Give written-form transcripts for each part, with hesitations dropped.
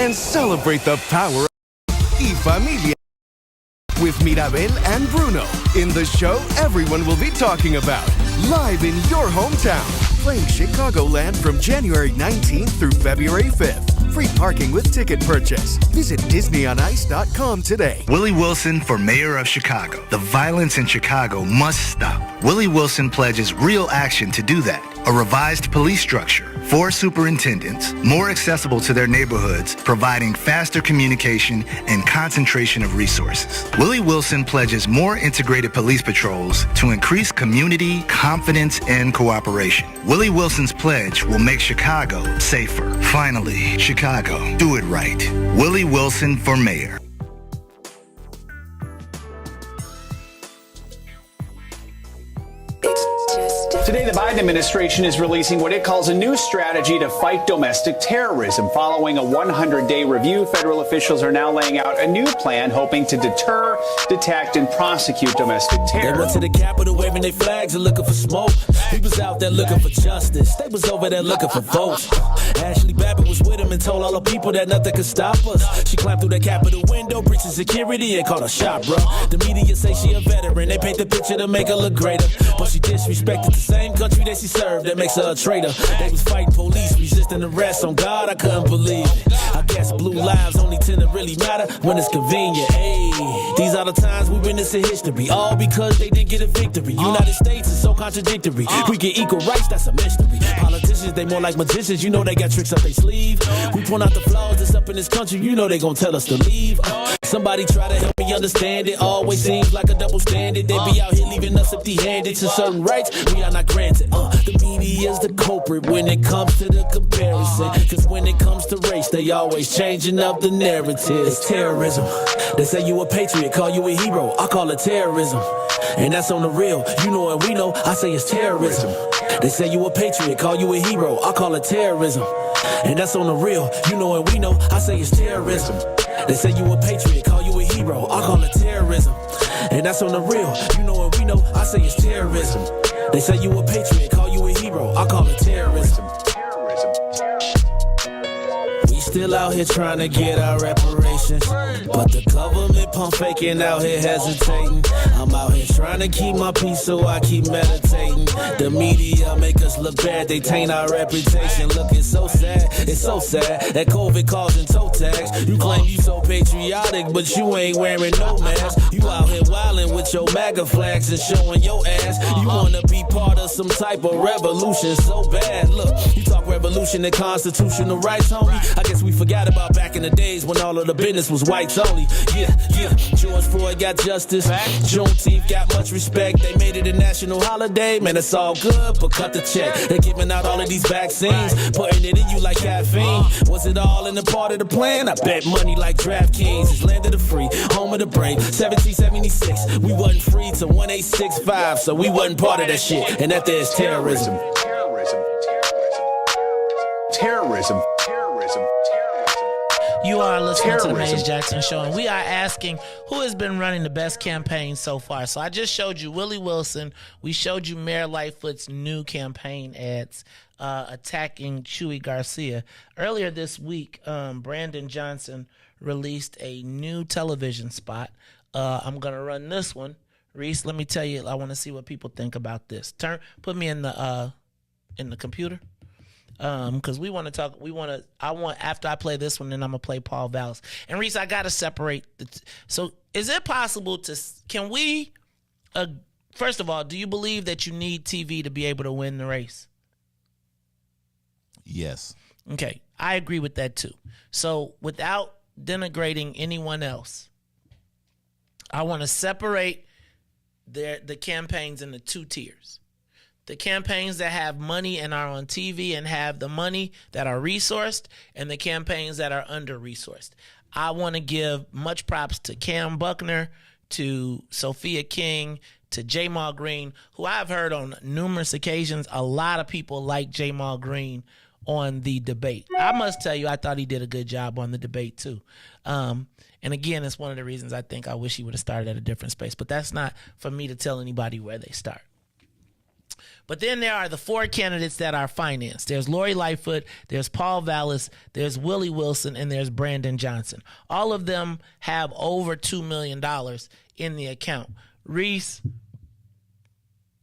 and celebrate the power of Y Familia with Mirabel and Bruno in the show everyone will be talking about, live in your hometown, playing Chicagoland from January 19th through February 5th. Free parking with ticket purchase. Visit DisneyOnIce.com today. Willie Wilson for mayor of Chicago. The violence in Chicago must stop. Willie Wilson pledges real action to do that. A revised police structure, 4 superintendents, more accessible to their neighborhoods, providing faster communication and concentration of resources. Willie Wilson pledges more integrated police patrols to increase community confidence and cooperation. Willie Wilson's pledge will make Chicago safer. Finally, Chicago, do it right. Willie Wilson for mayor. Today, the Biden administration is releasing what it calls a new strategy to fight domestic terrorism. Following a 100-day review, federal officials are now laying out a new plan hoping to deter, detect, and prosecute domestic terror. They went to the Capitol waving their flags and looking for smoke. He was out there looking for justice. They was over there looking for votes. Ashley Babbitt was with him and told all the people that nothing could stop us. She climbed through that Capitol window, breaching security, and called a shot, bro. The media say she a veteran. They paint the picture to make her look greater, but she disrespected the same country that she served. That makes her a traitor. They was fighting police, resisting arrest. On God, I couldn't believe it. I guess blue lives only tend to really matter when it's convenient. Hey, these are the times we witness in history, all because they didn't get a victory. United States is so contradictory. We get equal rights, that's a mystery. Politicians, they more like magicians. You know they got tricks up their sleeve. We point out the flaws that's up in this country. You know they gon' tell us to leave. Somebody try to help me understand it. Always seems like a double standard. They be out here leaving us empty-handed. To certain rights we are not granted. The media's the culprit when it comes to the comparison. Cause when it comes to race, they always changing up the narrative. It's terrorism. They say you a patriot, call you a hero. I call it terrorism. And that's on the real. You know and we know. I say it's terrorism. They say you a patriot, call you a hero. I call it terrorism. And that's on the real. You know and we know. I say it's terrorism. They say you a patriot, call you a hero. I call it terrorism. And that's on the real. You know and we know. I say it's terrorism. They say you a patriot, call you a hero. I call it terrorism. We still out here trying to get our reparations, but the government pump faking out here hesitating. I'm out here trying to keep my peace, so I keep meditating. The media make us look bad, they taint our reputation. Look, it's so sad that COVID causing toe tags. You claim you so patriotic, but you ain't wearing no mask. You out here wildin' with your MAGA flags and showing your ass. You wanna be part of some type of revolution so bad. Look, you talk revolution and constitutional rights, homie. I guess we forgot about back in the days when all of the business was whites only. Yeah. George Floyd got justice. Juneteenth got much respect. They made it a national holiday. Man, it's all good, but cut the check. They're giving out all of these vaccines, putting it in you like caffeine. Was it all in the part of the plan? I bet money like DraftKings. It's land of the free, home of the brave. 1776, we wasn't free till 1865, so we wasn't part of that shit. And that there's terrorism. Terrorism. You are listening to the Maze Jackson Show, and we are asking who has been running the best campaign so far. So I just showed you Willie Wilson. We showed you Mayor Lightfoot's new campaign ads attacking Chuy Garcia. Earlier this week, Brandon Johnson released a new television spot. I'm going to run this one. Riis, let me tell you, I want to see what people think about this. Put me in the computer. Because we want to talk. After I play this one, then I'm gonna play Paul Vallis. And Riis, I gotta separate. So, is it possible can we? First of all, do you believe that you need TV to be able to win the race? Yes. Okay, I agree with that too. So, without denigrating anyone else, I want to separate the campaigns into 2 tiers. The campaigns that have money and are on TV and have the money that are resourced, and the campaigns that are under-resourced. I want to give much props to Cam Buckner, to Sophia King, to Jamal Green, who I've heard on numerous occasions. A lot of people like Jamal Green on the debate. I must tell you, I thought he did a good job on the debate too. And again, it's one of the reasons I think I wish he would have started at a different space. But that's not for me to tell anybody where they start. But then there are the four candidates that are financed. There's Lori Lightfoot, there's Paul Vallis, there's Willie Wilson, and there's Brandon Johnson. All of them have over $2 million in the account. Riis,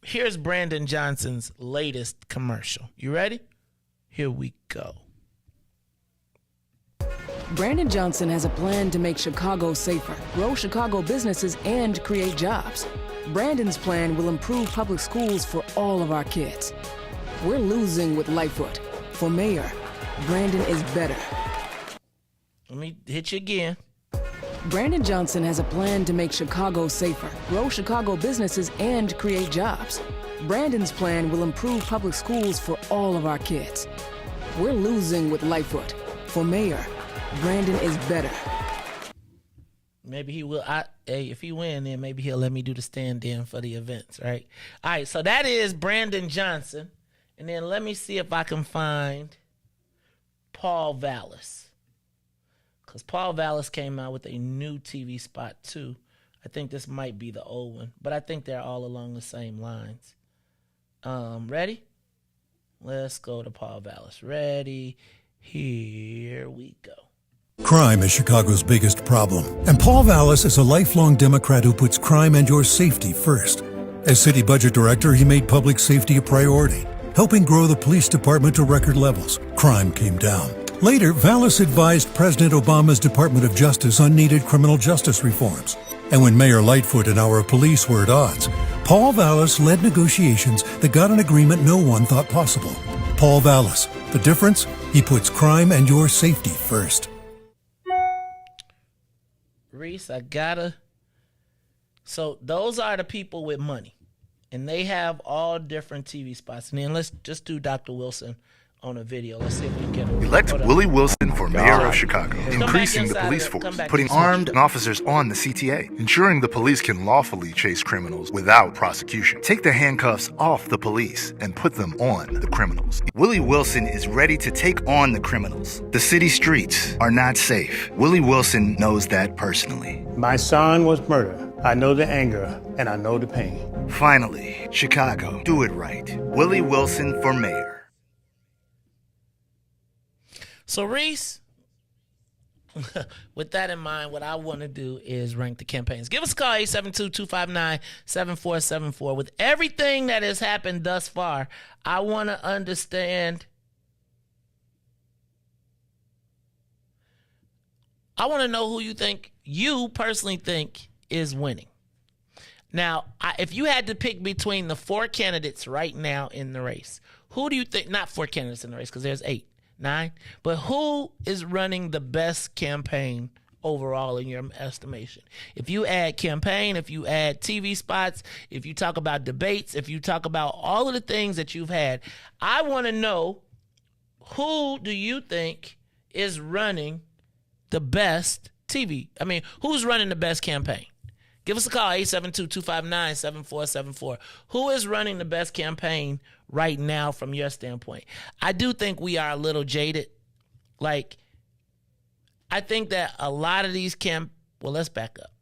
here's Brandon Johnson's latest commercial. You ready? Here we go. Brandon Johnson has a plan to make Chicago safer, grow Chicago businesses, and create jobs. Brandon's plan will improve public schools for all of our kids. We're losing with Lightfoot. For mayor, Brandon is better. Let me hit you again. Brandon Johnson has a plan to make Chicago safer, grow Chicago businesses, and create jobs. Brandon's plan will improve public schools for all of our kids. We're losing with Lightfoot. For mayor, Brandon is better. Maybe he will. Hey, if he win, then maybe he'll let me do the stand-in for the events, right? All right, so that is Brandon Johnson. And then let me see if I can find Paul Vallis. Because Paul Vallis came out with a new TV spot, too. I think this might be the old one. But I think they're all along the same lines. Ready? Let's go to Paul Vallis. Ready? Here we go. Crime is Chicago's biggest problem, and Paul Vallis is a lifelong Democrat who puts crime and your safety first. As city budget director, he made public safety a priority, helping grow the police department to record levels. Crime came down. Later, Vallis advised President Obama's Department of Justice on needed criminal justice reforms. And when Mayor Lightfoot and our police were at odds, Paul Vallis led negotiations that got an agreement no one thought possible. Paul Vallis. The difference? He puts crime and your safety first. Riis, so those are the people with money, and they have all different TV spots. And then let's just do Dr. Wilson on a video. Let's see if we can get him. Elect Willie Wilson for mayor of Chicago, increasing the police force, putting armed officers on the CTA, ensuring the police can lawfully chase criminals without prosecution. Take the handcuffs off the police and put them on the criminals. Willie Wilson is ready to take on the criminals. The city streets are not safe. Willie Wilson knows that personally. My son was murdered. I know the anger and I know the pain. Finally, Chicago, do it right. Willie Wilson for mayor. So, Riis, with that in mind, what I want to do is rank the campaigns. Give us a call, 872-259-7474. With everything that has happened thus far, I want to understand. I want to know who you personally think is winning. Now, if you had to pick between the four candidates right now in the race, who do you think, not four candidates in the race because there's 8. 9, but who is running the best campaign overall in your estimation? If you add campaign, if you add TV spots, if you talk about debates, if you talk about all of the things that you've had, I want to know, who do you think is running the best who's running the best campaign? Give us a call, 872-259-7474. Who is running the best campaign right now from your standpoint? I do think we are a little jaded. I think that a lot of these let's back up.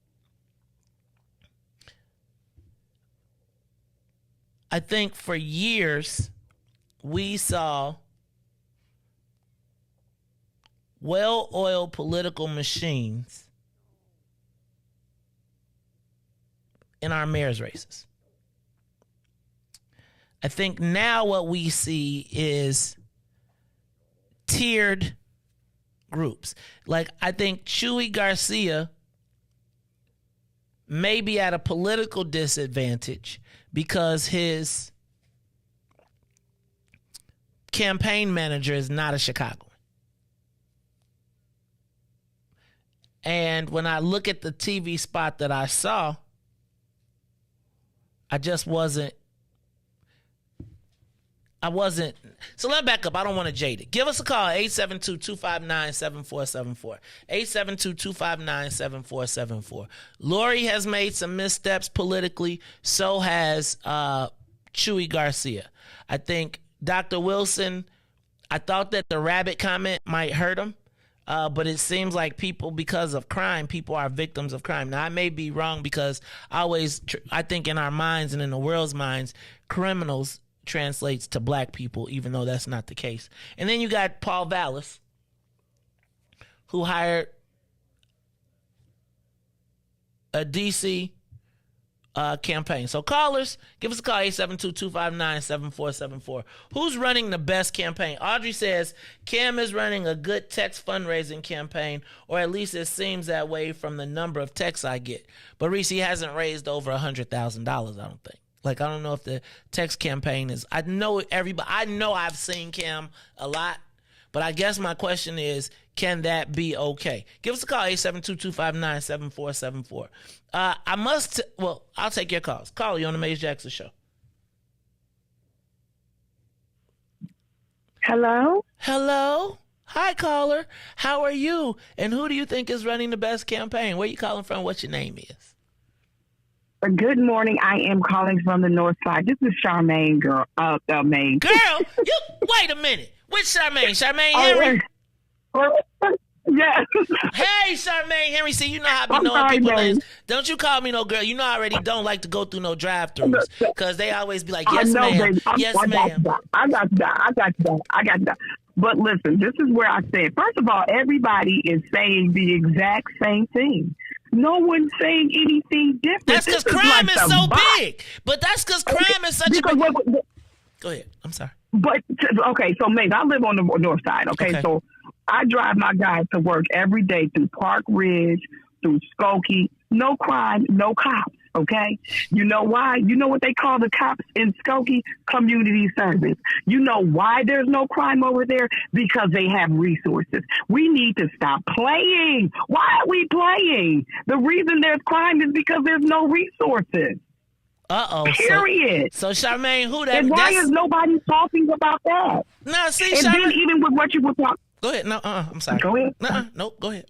I think for years we saw well-oiled political machines in our mayor's races. I think now what we see is tiered groups. I think Chuy Garcia may be at a political disadvantage because his campaign manager is not a Chicagoan. And when I look at the TV spot that I saw, I wasn't. So let's back up. I don't want to jade it. Give us a call, 872-259-7474. 872-259-7474. Lori has made some missteps politically. So has Chuy Garcia. I think Dr. Wilson, I thought that the rabbit comment might hurt him. But it seems like people, because of crime, people are victims of crime. Now, I may be wrong because I think in our minds and in the world's minds, criminals translates to black people, even though that's not the case. And then you got Paul Vallis, who hired a DC campaign. So callers, give us a call, 872-259-7474. Who's running the best campaign? Audrey says Cam is running a good text fundraising campaign, or at least it seems that way from the number of texts I get. But Riis, he hasn't raised over $100,000, I don't think. Like, I don't know if the text campaign is, I know I've seen Cam a lot, but I guess my question is, can that be okay? Give us a call, 872-259-7474. I'll take your calls. Call you on the Maze Jackson Show. Hello? Hello? Hi, caller. How are you? And who do you think is running the best campaign? Where you calling from? What your name is? Good morning. I am calling from the North Side. This is Charmaine, girl. Maine. Girl, you wait a minute. Which Charmaine? Charmaine Henry? Yes. Hey, Charmaine Henry. See, you know how I be knowing people's names. Don't you call me no girl. You know I already don't like to go through no drive-thrus because they always be like, yes, ma'am. Yes, ma'am. I got that. But listen, this is where I stand. First of all, everybody is saying the exact same thing. No one's saying anything different. That's because crime is so big. But that's because crime is such a big... Go ahead. I'm sorry. But, okay, so, Meg, I live on the North Side, okay? So I drive my guys to work every day through Park Ridge, through Skokie. No crime, no cops, okay? You know why? You know what they call the cops in Skokie? Community service. You know why there's no crime over there? Because they have resources. We need to stop playing. Why are we playing? The reason there's crime is because there's no resources. Uh-oh. Period. So Charmaine, who that? And why is nobody talking about that? No, see, and Charmaine. then even with what you were talking. Go ahead. No, I'm sorry. Go ahead. Nope, go ahead.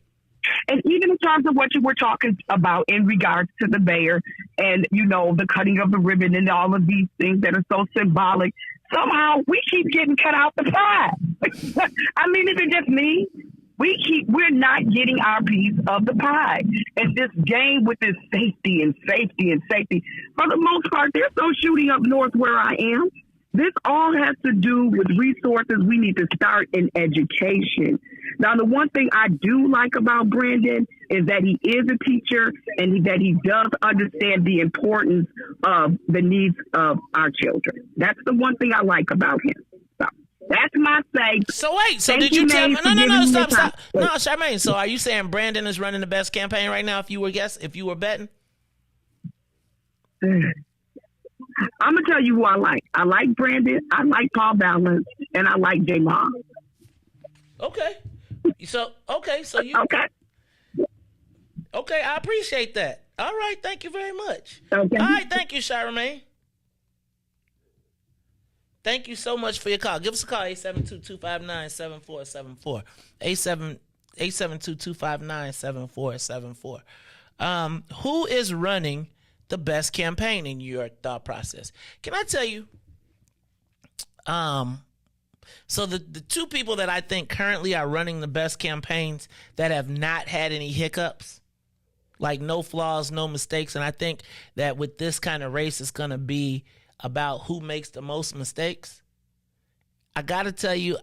And even in terms of what you were talking about in regards to the mayor and, you know, the cutting of the ribbon and all of these things that are so symbolic, somehow we keep getting cut out the pie. I mean, is it just me? We're not getting our piece of the pie. And this game with this safety, for the most part, there's no shooting up north where I am. This all has to do with resources. We need to start in education. Now, the one thing I do like about Brandon is that he is a teacher and that he does understand the importance of the needs of our children. That's the one thing I like about him. So that's my say. So wait, so did you tell me? No, stop. No, Charmaine, so are you saying Brandon is running the best campaign right now if you were betting? I'm going to tell you who I like. I like Brandon, I like Paul Vallis, and I like J-Ma. Okay, so you... Okay, I appreciate that. All right, thank you very much. Okay. All right, thank you, Charmaine. Thank you so much for your call. Give us a call, 872-259-7474. 872-259-7474. Who is running the best campaign in your thought process? Can I tell you? So the two people that I think currently are running the best campaigns that have not had any hiccups, like no flaws, no mistakes, and I think that with this kind of race, it's going to be about who makes the most mistakes. I got to tell you,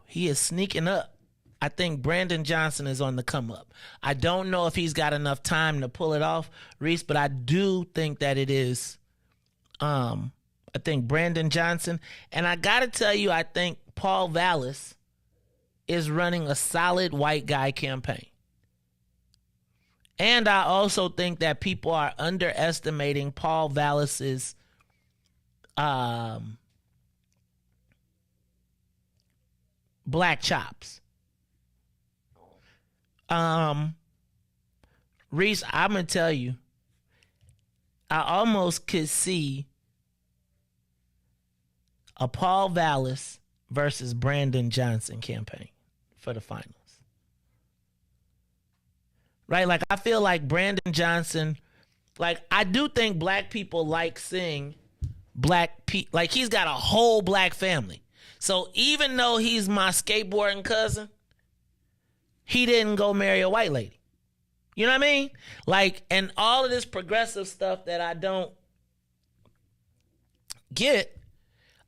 he is sneaking up. I think Brandon Johnson is on the come up. I don't know if he's got enough time to pull it off, Riis, but I do think that it is, I think Brandon Johnson. And I got to tell you, I think Paul Vallis is running a solid white guy campaign. And I also think that people are underestimating Paul Vallis's black chops. Riis, I'm going to tell you, I almost could see a Paul Vallis versus Brandon Johnson campaign for the finals. Right? Like, I feel like Brandon Johnson, like, I do think black people like seeing black people, like, he's got a whole black family. So even though he's my skateboarding cousin, he didn't go marry a white lady. You know what I mean? Like, and all of this progressive stuff that I don't get,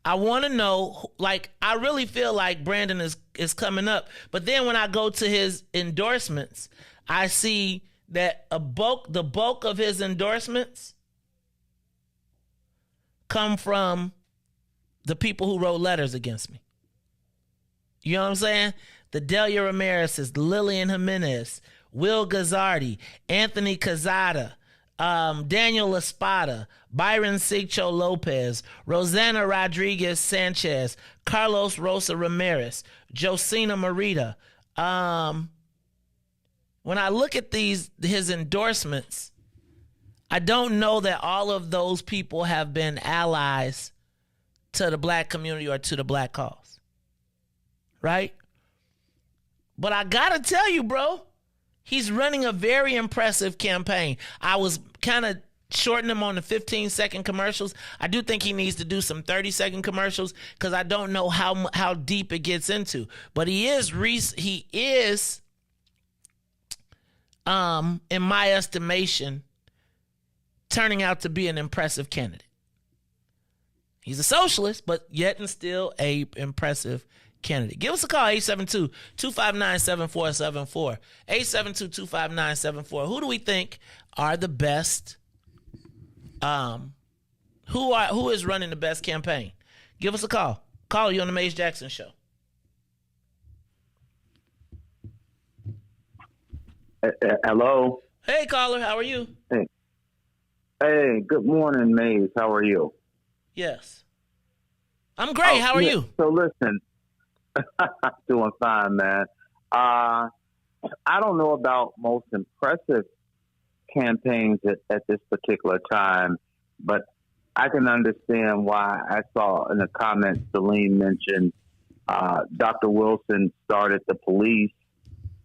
I want to know, like, I really feel like Brandon is coming up. But then when I go to his endorsements, I see that the bulk of his endorsements come from the people who wrote letters against me. You know what I'm saying? The Delia Ramirez's, Lillian Jimenez, Will Gazzardi, Anthony Cazada, Daniel Espada, Byron Sigcho Lopez, Rosanna Rodriguez Sanchez, Carlos Rosa Ramirez, Josina Morita. When I look at his endorsements, I don't know that all of those people have been allies to the black community or to the black cause. Right? But I gotta tell you, bro, he's running a very impressive campaign. I was kind of shorting him on the 15-second commercials. I do think he needs to do some 30-second commercials because I don't know how deep it gets into. But he is, in my estimation, turning out to be an impressive candidate. He's a socialist, but yet and still a impressive candidate. Give us a call, 872-259-7474. 872-259-74. Who do we think are the best? Who is running the best campaign? Give us a call. Call you on the Mace Jackson Show. Hello. Hey, caller. How are you? Hey, good morning, Maze. How are you? Yes. I'm great. How are you? So listen, doing fine, man. I don't know about most impressive campaigns at this particular time, but I can understand why. I saw in the comments Celine mentioned Dr. Wilson started the police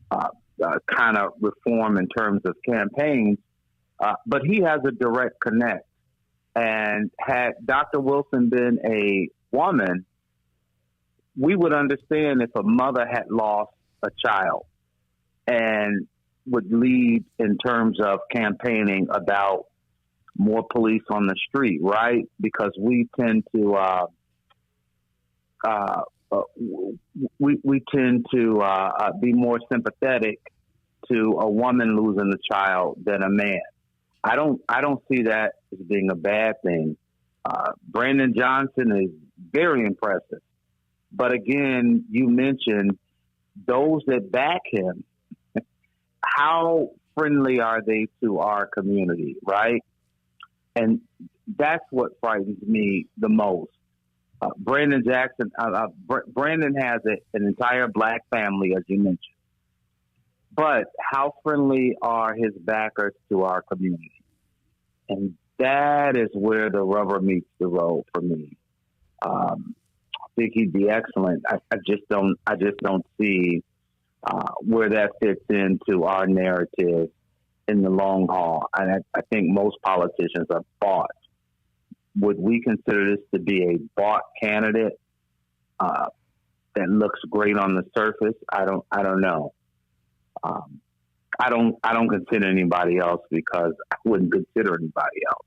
kind of reform in terms of campaigns, but he has a direct connect. And had Dr. Wilson been a woman, we would understand if a mother had lost a child and would lead in terms of campaigning about more police on the street, right? Because we tend to we tend to be more sympathetic to a woman losing a child than a man. I don't see that as being a bad thing. Brandon Johnson is very impressive. But again, you mentioned those that back him. How friendly are they to our community, right? And that's what frightens me the most. Brandon Jackson, Brandon has an entire black family, as you mentioned. But how friendly are his backers to our community? And that is where the rubber meets the road for me. I think he'd be excellent. I just don't see where that fits into our narrative in the long haul. And I think most politicians are bought. Would we consider this to be a bought candidate that looks great on the surface? I don't know. I don't consider anybody else because I wouldn't consider anybody else.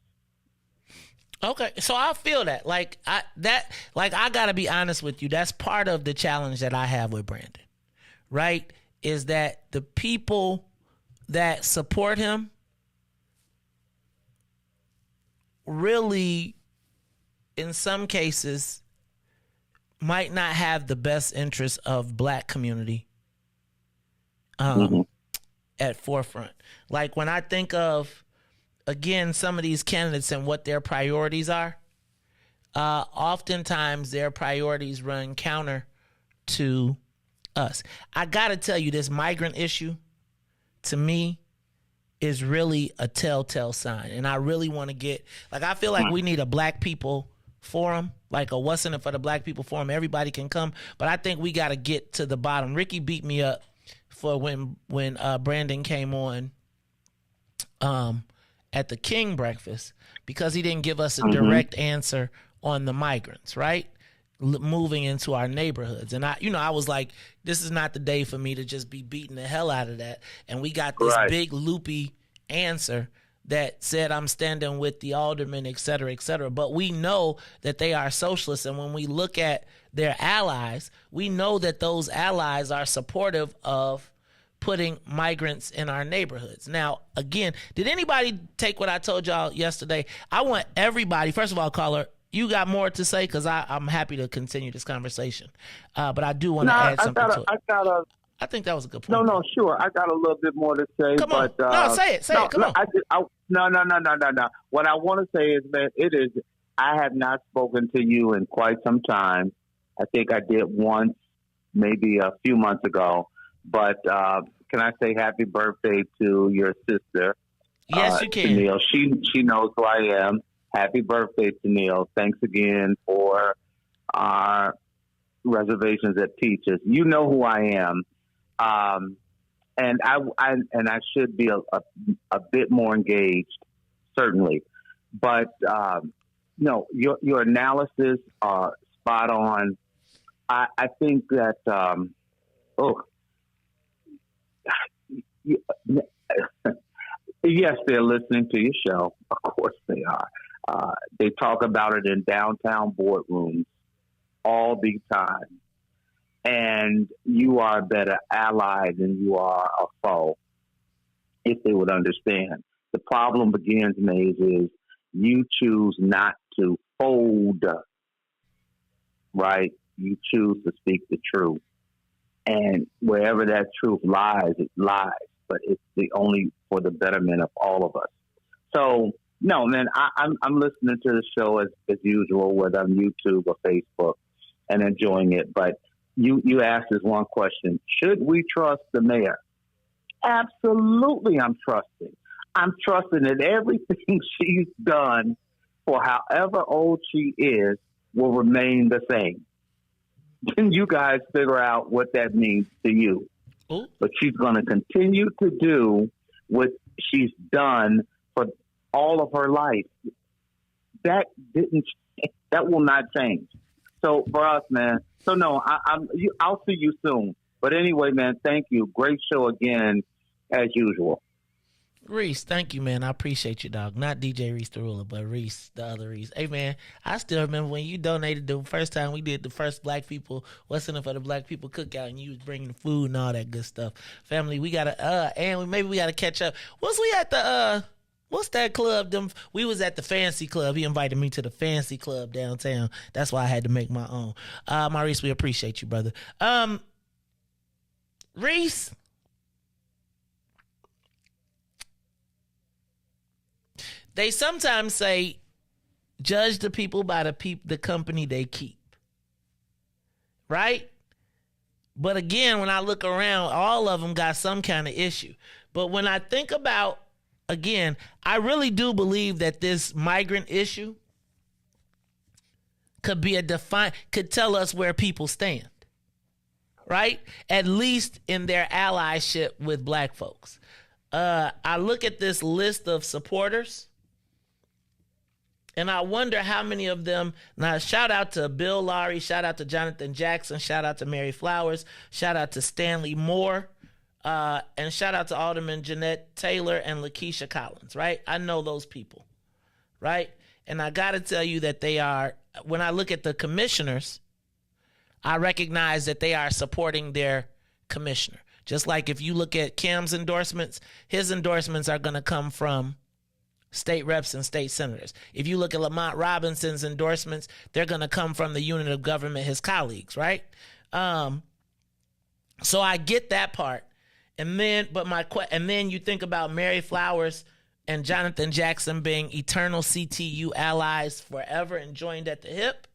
Okay, so I feel that. I gotta be honest with you. That's part of the challenge that I have with Brandon, right? Is that the people that support him really, in some cases, might not have the best interests of black community at forefront. Like when I think of, again, some of these candidates and what their priorities are, oftentimes their priorities run counter to us. I gotta tell you, this migrant issue, to me, is really a telltale sign. And I really want to get, I feel like we need a black people forum, like a What's in It for the Black People forum. Everybody can come, but I think we got to get to the bottom. Ricky beat me up for when Brandon came on at the King breakfast because he didn't give us a direct answer on the migrants, right? moving into our neighborhoods. And I was like, this is not the day for me to just be beating the hell out of that. And we got this big loopy answer that said, I'm standing with the aldermen, et cetera, et cetera. But we know that they are socialists. And when we look at their allies, we know that those allies are supportive of putting migrants in our neighborhoods. Now, again, did anybody take what I told y'all yesterday? I want everybody, first of all, caller, you got more to say? Because I'm happy to continue this conversation. But I do want to add something to it. I think that was a good point. No, sure. I got a little bit more to say. Come on. Say it. Come on. No. What I want to say is that I have not spoken to you in quite some time. I think I did once, maybe a few months ago. But can I say happy birthday to your sister? Yes, you can. Tennille. She knows who I am. Happy birthday, Tennille. Thanks again for our reservations at Peaches. You know who I am. And I should be a bit more engaged, certainly. But no, your analysis are spot on. I think that yes, they're listening to your show. Of course they are. They talk about it in downtown boardrooms all the time. And you are a better ally than you are a foe, if they would understand. The problem begins, Maze, is you choose not to fold, right? You choose to speak the truth. And wherever that truth lies, it lies. But it's the only for the betterment of all of us. So, no, man, I'm listening to the show as usual, whether on YouTube or Facebook, and enjoying it. But you asked this one question: should we trust the mayor? Absolutely, I'm trusting. I'm trusting that everything she's done, for however old she is, will remain the same. Then you guys figure out what that means to you. Ooh. But she's going to continue to do what she's done for all of her life. That will not change. So for us, man. So no, I'll see you soon. But anyway, man, thank you. Great show again, as usual. Riis, thank you, man. I appreciate you, dog. Not DJ Riis the ruler, but Riis, the other Riis. Hey, man, I still remember when you donated the first time we did the first Black People, What's in it for the Black People cookout, and you was bringing the food and all that good stuff. Family, we got to, maybe we got to catch up. Was we at the, what's that club? We was at the Fancy Club. He invited me to the Fancy Club downtown. That's why I had to make my own. Maurice, we appreciate you, brother. Riis. They sometimes say, judge the people by the company they keep. Right? But again, when I look around, all of them got some kind of issue. But when I think about, again, I really do believe that this migrant issue could tell us where people stand. Right? At least in their allyship with black folks. I look at this list of supporters, and I wonder how many of them, now shout out to Bill Lowry, shout out to Jonathan Jackson, shout out to Mary Flowers, shout out to Stanley Moore, and shout out to Alderman Jeanette Taylor and Lakeisha Collins, right? I know those people, right? And I got to tell you that they are, when I look at the commissioners, I recognize that they are supporting their commissioner. Just like if you look at Cam's endorsements, his endorsements are going to come from state reps and state senators. If you look at Lamont Robinson's endorsements, they're going to come from the unit of government, his colleagues, right? So I get that part. And then you think about Mary Flowers and Jonathan Jackson being eternal CTU allies forever and joined at the hip.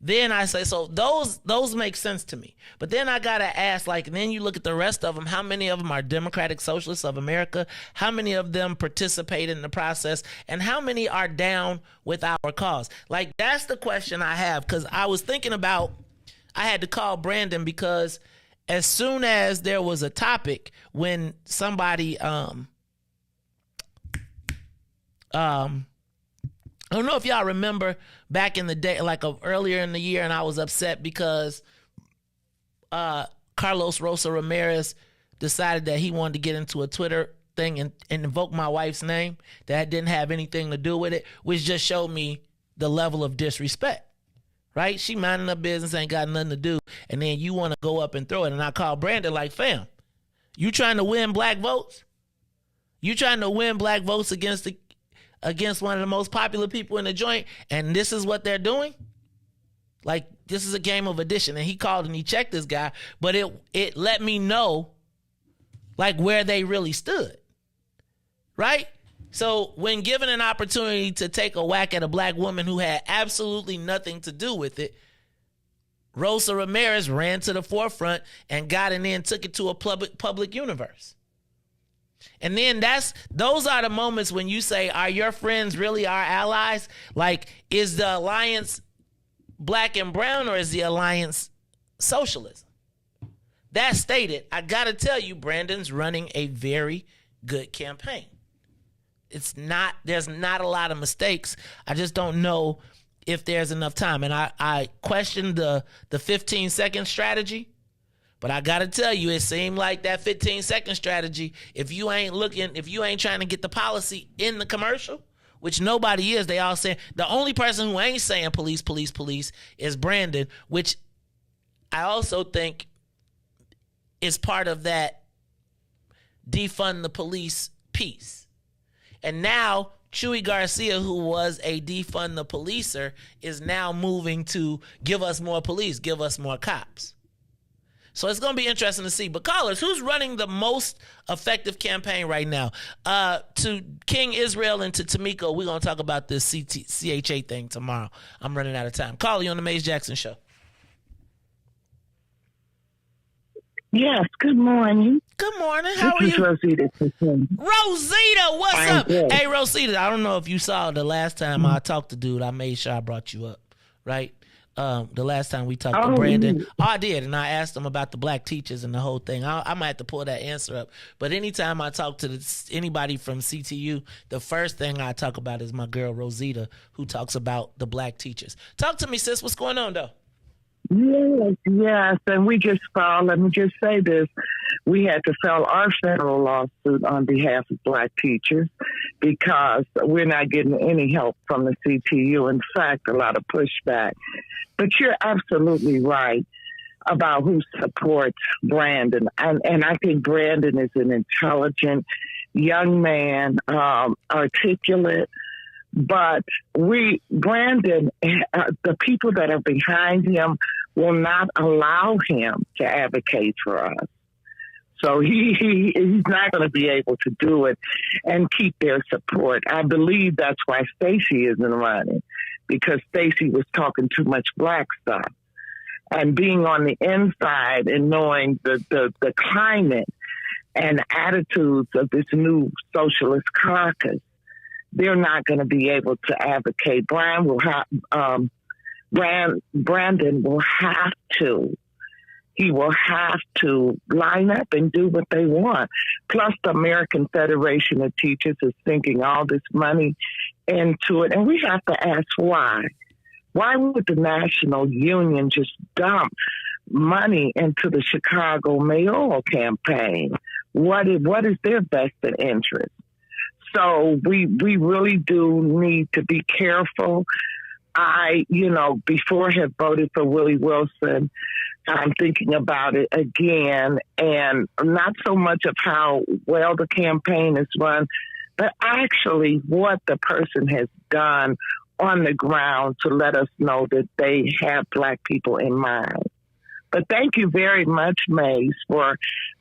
Then I say, so those make sense to me. But then I got to ask, and then you look at the rest of them, how many of them are Democratic Socialists of America? How many of them participate in the process? And how many are down with our cause? That's the question I have, because I was thinking about, I had to call Brandon because as soon as there was a topic when somebody, I don't know if y'all remember back in the day, like earlier in the year, and I was upset because Carlos Rosa Ramirez decided that he wanted to get into a Twitter thing and invoke my wife's name that didn't have anything to do with it, which just showed me the level of disrespect, right? She minding her business, ain't got nothing to do, and then you want to go up and throw it. And I called Brandon like, fam, you trying to win black votes? You trying to win black votes against one of the most popular people in the joint, and this is what they're doing? Like, this is a game of addition. And he called and he checked this guy, but it let me know, like, where they really stood, right? So when given an opportunity to take a whack at a black woman who had absolutely nothing to do with it, Rosa Ramirez ran to the forefront and got in there and took it to a public universe. And then those are the moments when you say, are your friends really our allies? Like, is the alliance black and brown, or is the alliance socialism? That stated, I gotta tell you, Brandon's running a very good campaign. There's not a lot of mistakes. I just don't know if there's enough time. And I questioned the 15-second strategy. But I got to tell you, it seemed like that 15-second strategy, if you ain't trying to get the policy in the commercial, which nobody is, they all saying, the only person who ain't saying police, police, police is Brandon, which I also think is part of that defund the police piece. And now Chuy Garcia, who was a defund the policer, is now moving to give us more police, give us more cops. So it's going to be interesting to see. But callers, who's running the most effective campaign right now? To King Israel and to Tamiko, we're going to talk about this CHA thing tomorrow. I'm running out of time. Caller, you on the Maze Jackson Show. Yes, good morning. Good morning. How are you? Rosita. Rosita, what's up? Hey, Rosita, I don't know if you saw the last time I talked to dude, I made sure I brought you up, right? The last time we talked to Brandon. Oh, I did, and I asked him about the black teachers and the whole thing. I might have to pull that answer up. But anytime I talk to anybody from CTU, the first thing I talk about is my girl Rosita, who talks about the black teachers. Talk to me, sis. What's going on, though? Yes, and we just filed, let me just say this, we had to file our federal lawsuit on behalf of black teachers because we're not getting any help from the CTU. In fact, a lot of pushback. But you're absolutely right about who supports Brandon. And I think Brandon is an intelligent young man, articulate. But Brandon, the people that are behind him will not allow him to advocate for us. So he's not going to be able to do it and keep their support. I believe that's why Stacey isn't running, because Stacey was talking too much black stuff. And being on the inside and knowing the climate and attitudes of this new socialist caucus, they're not going to be able to advocate. Brandon will have to. He will have to line up and do what they want. Plus, the American Federation of Teachers is sinking all this money into it. And we have to ask why. Why would the National Union just dump money into the Chicago mayoral campaign? What is their vested interest? So we really do need to be careful. Before I had voted for Willie Wilson, I'm thinking about it again, and not so much of how well the campaign is run, but actually what the person has done on the ground to let us know that they have black people in mind. But thank you very much, Maze, for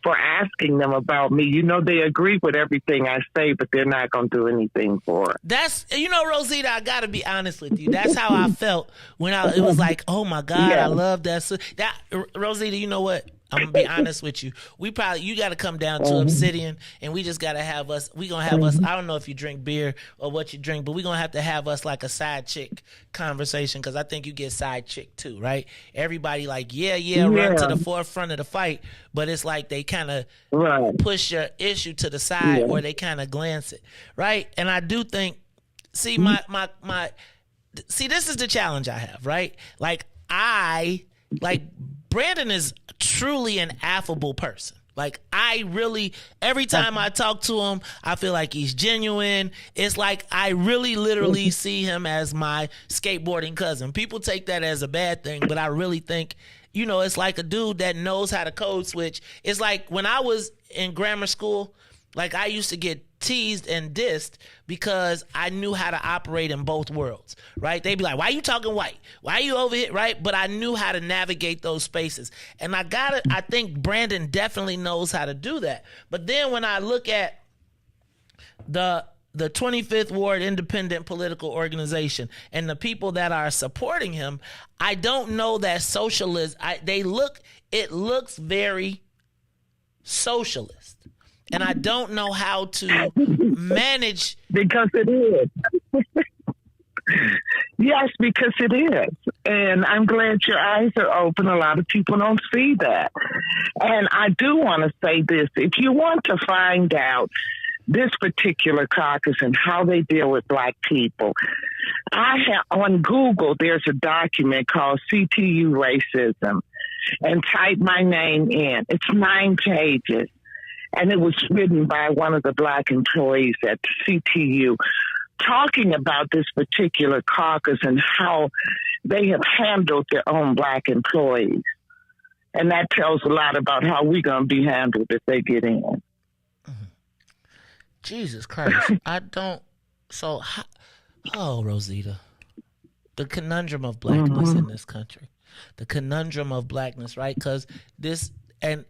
asking them about me. You know, they agree with everything I say, but they're not going to do anything for it. That's, Rosita, I got to be honest with you. That's how I felt when it was like, oh, my God, yeah. I love that. Rosita, you know what? I'm going to be honest with you. You got to come down to Obsidian, and we just got to have us. We're going to have us. I don't know if you drink beer or what you drink, but we're going to have us like a side chick conversation, because I think you get side chick too, right? Everybody like, run to the forefront of the fight, but it's like they kind of push your issue to the side or they kind of glance it, right? And I do think see, see, this is the challenge I have, right? Like Brandon is truly an affable person. Like, I really, every time I talk to him, I feel like he's genuine. It's like I really literally see him as my skateboarding cousin. People take that as a bad thing, but I really think, you know, it's like a dude that knows how to code switch. It's like when I was in grammar school, like I used to get teased and dissed because I knew how to operate in both worlds, right? They'd be like, why are you talking white? Why are you over here, right? But I knew how to navigate those spaces. And I think Brandon definitely knows how to do that. But then when I look at the 25th Ward Independent Political Organization and the people that are supporting him, I don't know that socialist. It looks very socialist. And I don't know how to manage. Because it is. Yes, because it is. And I'm glad your eyes are open. A lot of people don't see that. And I do want to say this. If you want to find out this particular caucus and how they deal with black people, on Google, there's a document called CTU Racism. And type my name in. It's 9 pages. And it was written by one of the black employees at CTU, talking about this particular caucus and how they have handled their own black employees. And that tells a lot about how we're going to be handled if they get in. Jesus Christ. Rosita, the conundrum of blackness in this country, the conundrum of blackness, right? Because can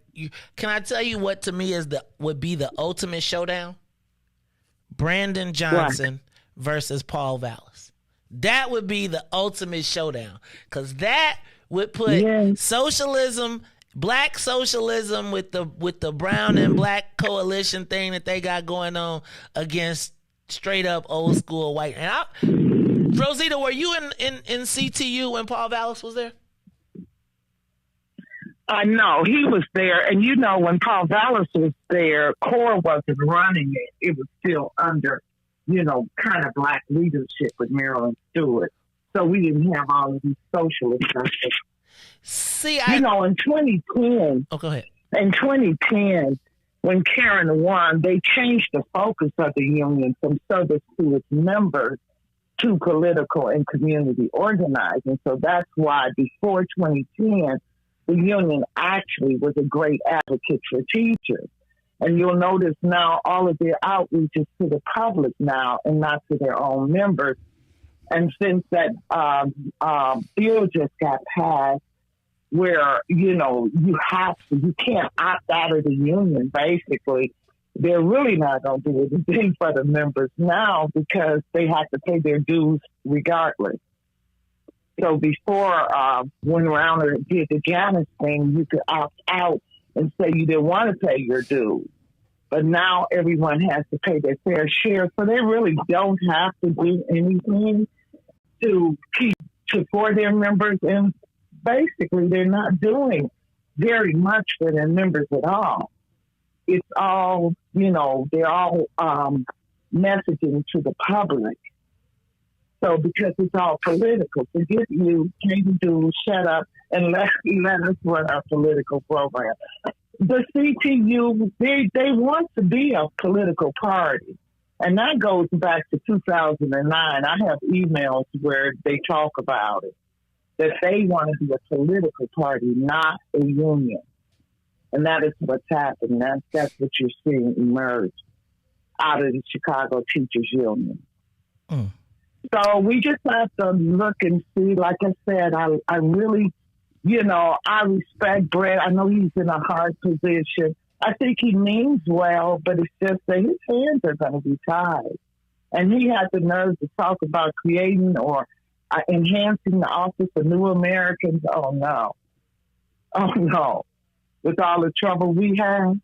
I tell you what to me would be the ultimate showdown? Brandon Johnson versus Paul Vallis. That would be the ultimate showdown, because that would put socialism, black socialism, with the brown and black coalition thing that they got going on against straight up old school white. And Rosita, were you in CTU when Paul Vallis was there? No, he was there. And, you know, when Paul Vallis was there, CORE wasn't running it. It was still under, you know, kind of black leadership with Marilyn Stewart. So we didn't have all of these socialist stuff. You know, in 2010, go ahead. In 2010, when Karen won, they changed the focus of the union from service to its members to political and community organizing. So that's why before 2010, the union actually was a great advocate for teachers. And you'll notice now all of their outreach is to the public now and not to their own members. And since that bill just got passed, where, you know, you can't opt out of the union, basically, they're really not going to do anything for the members now because they have to pay their dues regardless. So before, when Rauner did the Janice thing, you could opt out and say you didn't want to pay your dues. But now everyone has to pay their fair share, so they really don't have to do anything to for their members. And basically, they're not doing very much for their members at all. It's all, you know, they're all messaging to the public. So because it's all political, forget you, can't do, shut up, and let us run our political program. The CTU, they want to be a political party. And that goes back to 2009. I have emails where they talk about it, that they want to be a political party, not a union. And that is what's happening. That's what you're seeing emerge out of the Chicago Teachers Union. So we just have to look and see. Like I said, I really, you know, I respect Brett. I know he's in a hard position. I think he means well, but it's just that his hands are going to be tied. And he had the nerve to talk about creating or enhancing the Office of New Americans. Oh, no. With all the trouble we have.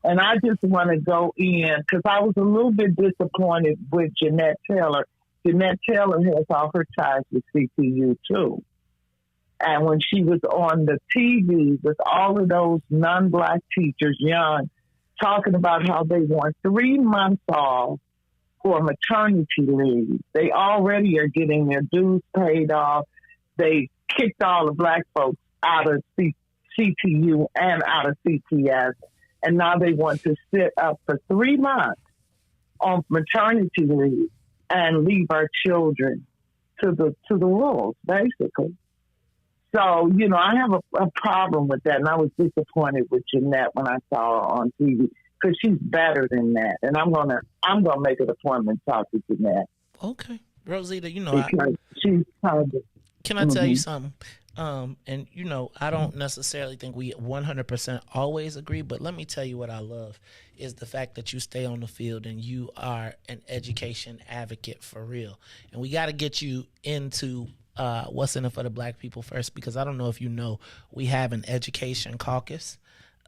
And I just want to go in, because I was a little bit disappointed with Jeanette Taylor. Jeanette Taylor has all her ties with CTU, too. And when she was on the TV with all of those non-black teachers, young, talking about how they want 3 months off for maternity leave. They already are getting their dues paid off. They kicked all the black folks out of CTU and out of CTS, and now they want to sit up for 3 months on maternity leave and leave our children to the rules, basically. So, you know, I have a problem with that, and I was disappointed with Jeanette when I saw her on TV, because she's better than that. And I'm gonna make an appointment to talk to Jeanette. Okay, Rosita, you know, because she's kind of. Can I tell you something? And you know, I don't necessarily think we 100% always agree, but let me tell you what I love is the fact that you stay on the field and you are an education advocate for real. And we got to get you into what's in it for the black people first, because I don't know if you know, we have an education caucus.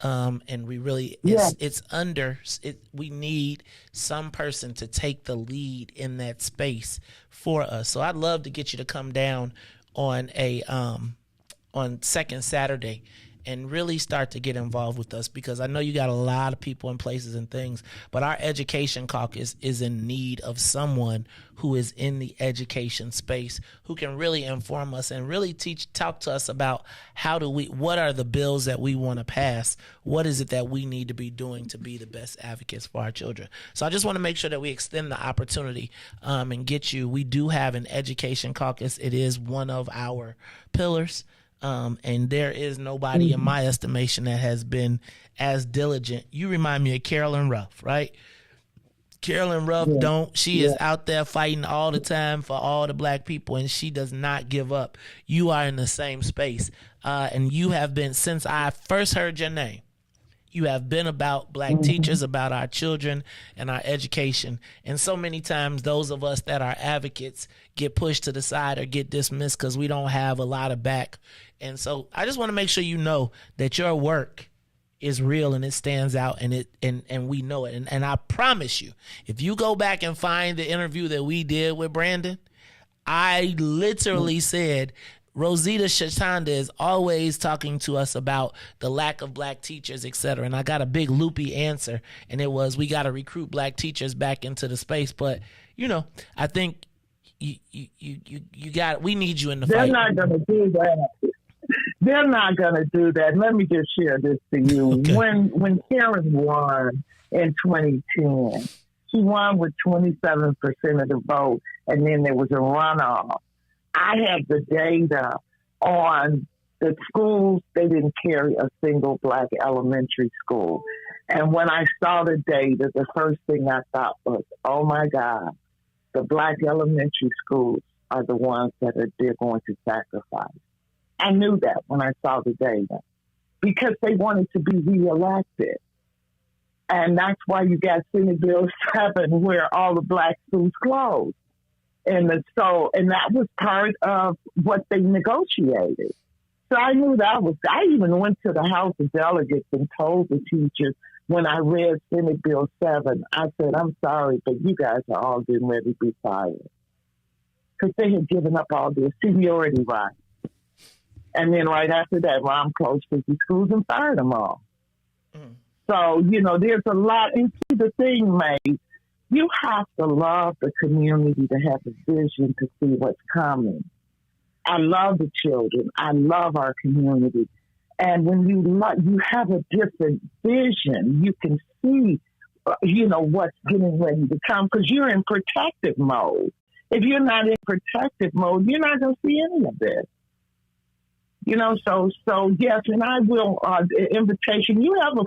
And we really, we need some person to take the lead in that space for us. So I'd love to get you to come down on on second Saturday and really start to get involved with us, because I know you got a lot of people and places and things, but our education caucus is in need of someone who is in the education space, who can really inform us and really talk to us about what are the bills that we want to pass? What is it that we need to be doing to be the best advocates for our children? So I just want to make sure that we extend the opportunity and get you. We do have an education caucus. It is one of our pillars. And there is nobody in my estimation that has been as diligent. You remind me of Carolyn Ruff, right? Carolyn Ruff is out there fighting all the time for all the black people, and she does not give up. You are in the same space. And you have been, since I first heard your name, you have been about black teachers, about our children and our education. And so many times those of us that are advocates get pushed to the side or get dismissed because we don't have a lot of back. And so I just want to make sure you know that your work is real and it stands out, and we know it. And I promise you, if you go back and find the interview that we did with Brandon, I literally said, Rosita Shatanda is always talking to us about the lack of black teachers, et cetera. And I got a big loopy answer, and it was, we got to recruit black teachers back into the space. But, you know, I think we need you in the fight. They're not going to do that. They're not going to do that. Let me just share this to you. Okay. When Karen won in 2010, she won with 27% of the vote, and then there was a runoff. I had the data on the schools. They didn't carry a single black elementary school. And when I saw the data, the first thing I thought was, oh, my God, the black elementary schools are the ones that they're going to sacrifice. I knew that when I saw the data, because they wanted to be reelected. And that's why you got Senate Bill 7, where all the black schools closed. And that was part of what they negotiated. So I knew I even went to the House of Delegates and told the teachers when I read Senate Bill 7, I said, I'm sorry, but you guys are all getting ready to be fired. Because they had given up all their seniority rights. And then right after that, Ron closed 50 schools and fired them all. So, you know, there's a lot. And see, the thing, May, you have to love the community to have a vision to see what's coming. I love the children. I love our community. And when you have a different vision, you can see, you know, what's getting ready to come, because you're in protective mode. If you're not in protective mode, you're not going to see any of this. You know, so yes, and I will, invitation. You have a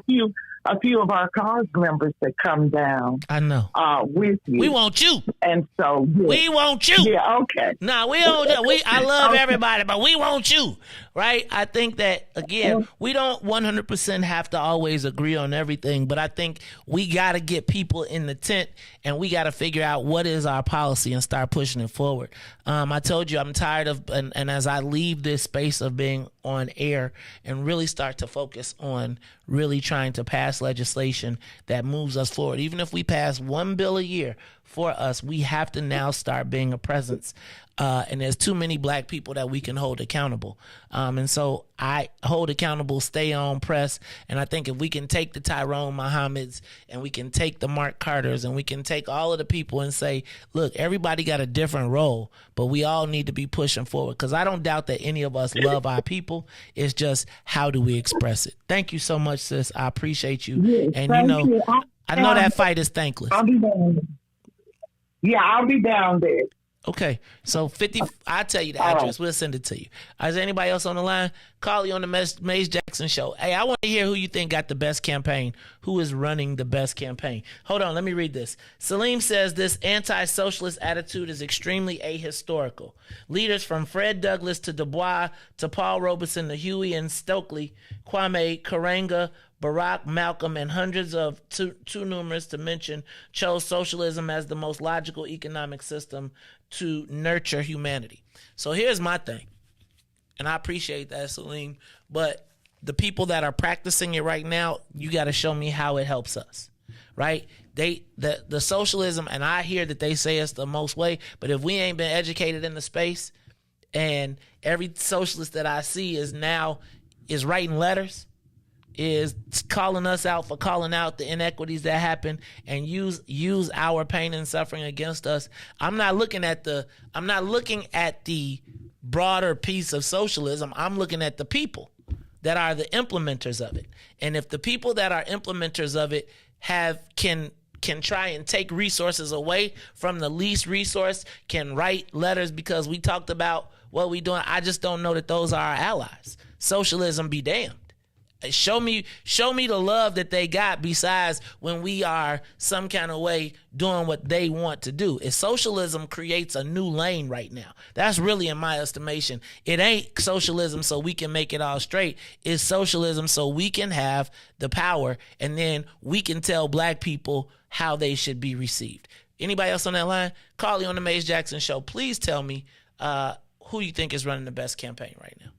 few of our cause members that come down. I know. With you. We want you. And so we want you. Yeah, okay. No, we don't. I love everybody, but we want you, right? I think that, again, we don't 100% have to always agree on everything, but I think we got to get people in the tent, and we got to figure out what is our policy and start pushing it forward. I told you I'm tired of, and as I leave this space of being on air and really start to focus on really trying to pass legislation that moves us forward, even if we pass one bill a year, for us. We have to now start being a presence. And there's too many black people that we can hold accountable. And so I hold accountable, stay on press. And I think if we can take the Tyrone Muhammad's and we can take the Mark Carters and we can take all of the people and say, look, everybody got a different role, but we all need to be pushing forward. Because I don't doubt that any of us love our people. It's just how do we express it? Thank you so much, sis. I appreciate you. Yes, and you know, I know that fight is thankless. I'll be down. Yeah, I'll be down there. Okay, so 50, I'll tell you the address. We'll send it to you. Is there anybody else on the line? Call you on the Maze Jackson Show. Hey, I want to hear who you think got the best campaign. Who is running the best campaign? Hold on, let me read this. Salim says this anti-socialist attitude is extremely ahistorical. Leaders from Fred Douglass to Du Bois to Paul Robeson to Huey and Stokely, Kwame, Karenga, Barack, Malcolm, and hundreds of too numerous to mention chose socialism as the most logical economic system to nurture humanity. So here's my thing, and I appreciate that, Salim, but the people that are practicing it right now, you got to show me how it helps us, right? The socialism, and I hear that they say it's the most way, but if we ain't been educated in the space, and every socialist that I see is writing letters, is calling us out for calling out the inequities that happen and use our pain and suffering against us. I'm not looking at the broader piece of socialism. I'm looking at the people that are the implementers of it. And if the people that are implementers of it can try and take resources away from the least resource, can write letters because we talked about what we doing, I just don't know that those are our allies. Socialism be damned. Show me the love that they got besides when we are some kind of way doing what they want to do. If socialism creates a new lane right now, that's really, in my estimation, it ain't socialism so we can make it all straight. It's socialism so we can have the power and then we can tell black people how they should be received. Anybody else on that line? Carly on the Maze Jackson Show. Please tell me who you think is running the best campaign right now.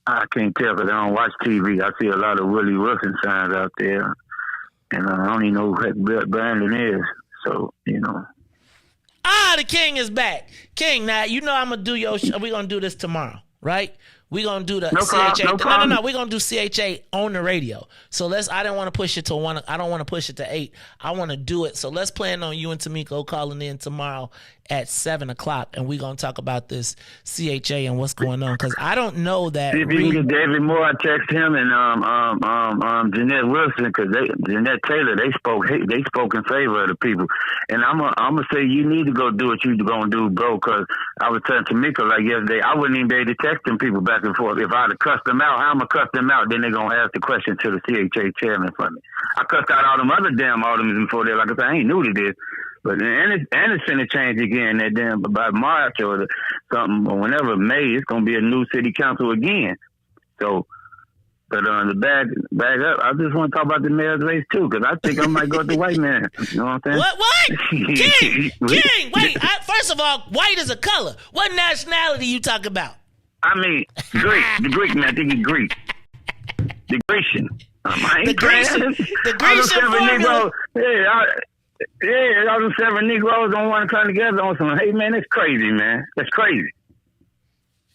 I can't tell because I don't watch TV. I see a lot of Willie Wilson signs out there, and I don't even know who Brandon is. So, you know. The King is back. King, now, you know I'm going to do your show. We're going to do this tomorrow, right? We're going to do the CHA. No. We're going to do CHA on the radio. So I didn't want to push it to 1. I don't want to push it to 8. I want to do it. So let's plan on you and Tamiko calling in tomorrow at 7 o'clock, and we're going to talk about this CHA and what's going on, because I don't know that. If you can get David Moore, I text him and Jeanette Wilson, because Jeanette Taylor, they spoke in favor of the people. And I'm gonna say you need to go do what you're going to do, bro, because I was telling Tamiko like yesterday, I wouldn't even be able to text them people back and forth. If I'd have cussed them out, how am I cuss them out? Then they're going to ask the question to the CHA chairman for me. I cussed out all them other damn aldermen before they, like I said, I ain't new to this. But and it's finna change again that damn by March or something or whenever May, it's gonna be a new city council again. So, but the bag up, I just want to talk about the mayor's race too, because I think I might go with the white man. You know what I'm saying? What? King, wait. First of all, white is a color. What nationality you talk about? I mean, Greek. The Greek man. I think he's Greek. The Grecian. The Grecian formula. Yeah, all them 7 Negroes don't want to come together on some. Hey, man, that's crazy, man. That's crazy.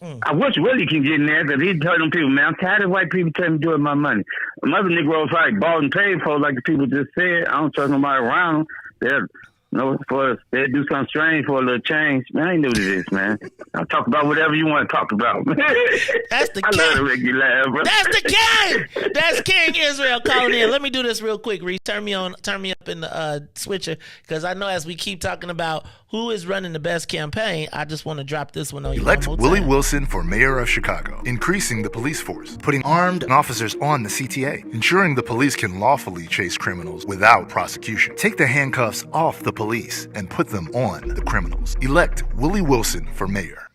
I wish Willie can get in there because he'd tell them people, man, I'm tired of white people telling me to do with my money. Mother Negroes like bought and paid for, like the people just said. I don't trust nobody around them. They'll do something strange for a little change. Man, I ain't new to this, man. I'll talk about whatever you want to talk about. That's the king. I love to make you laugh, bro. That's the king. That's King Israel calling in. Let me do this real quick, Riis. Turn me up in the switcher, because I know as we keep talking about who is running the best campaign, I just want to drop this one on you. Elect Willie Wilson for mayor of Chicago, increasing the police force, putting armed officers on the CTA, ensuring the police can lawfully chase criminals without prosecution. Take the handcuffs off the police and put them on the criminals. Elect Willie Wilson for mayor.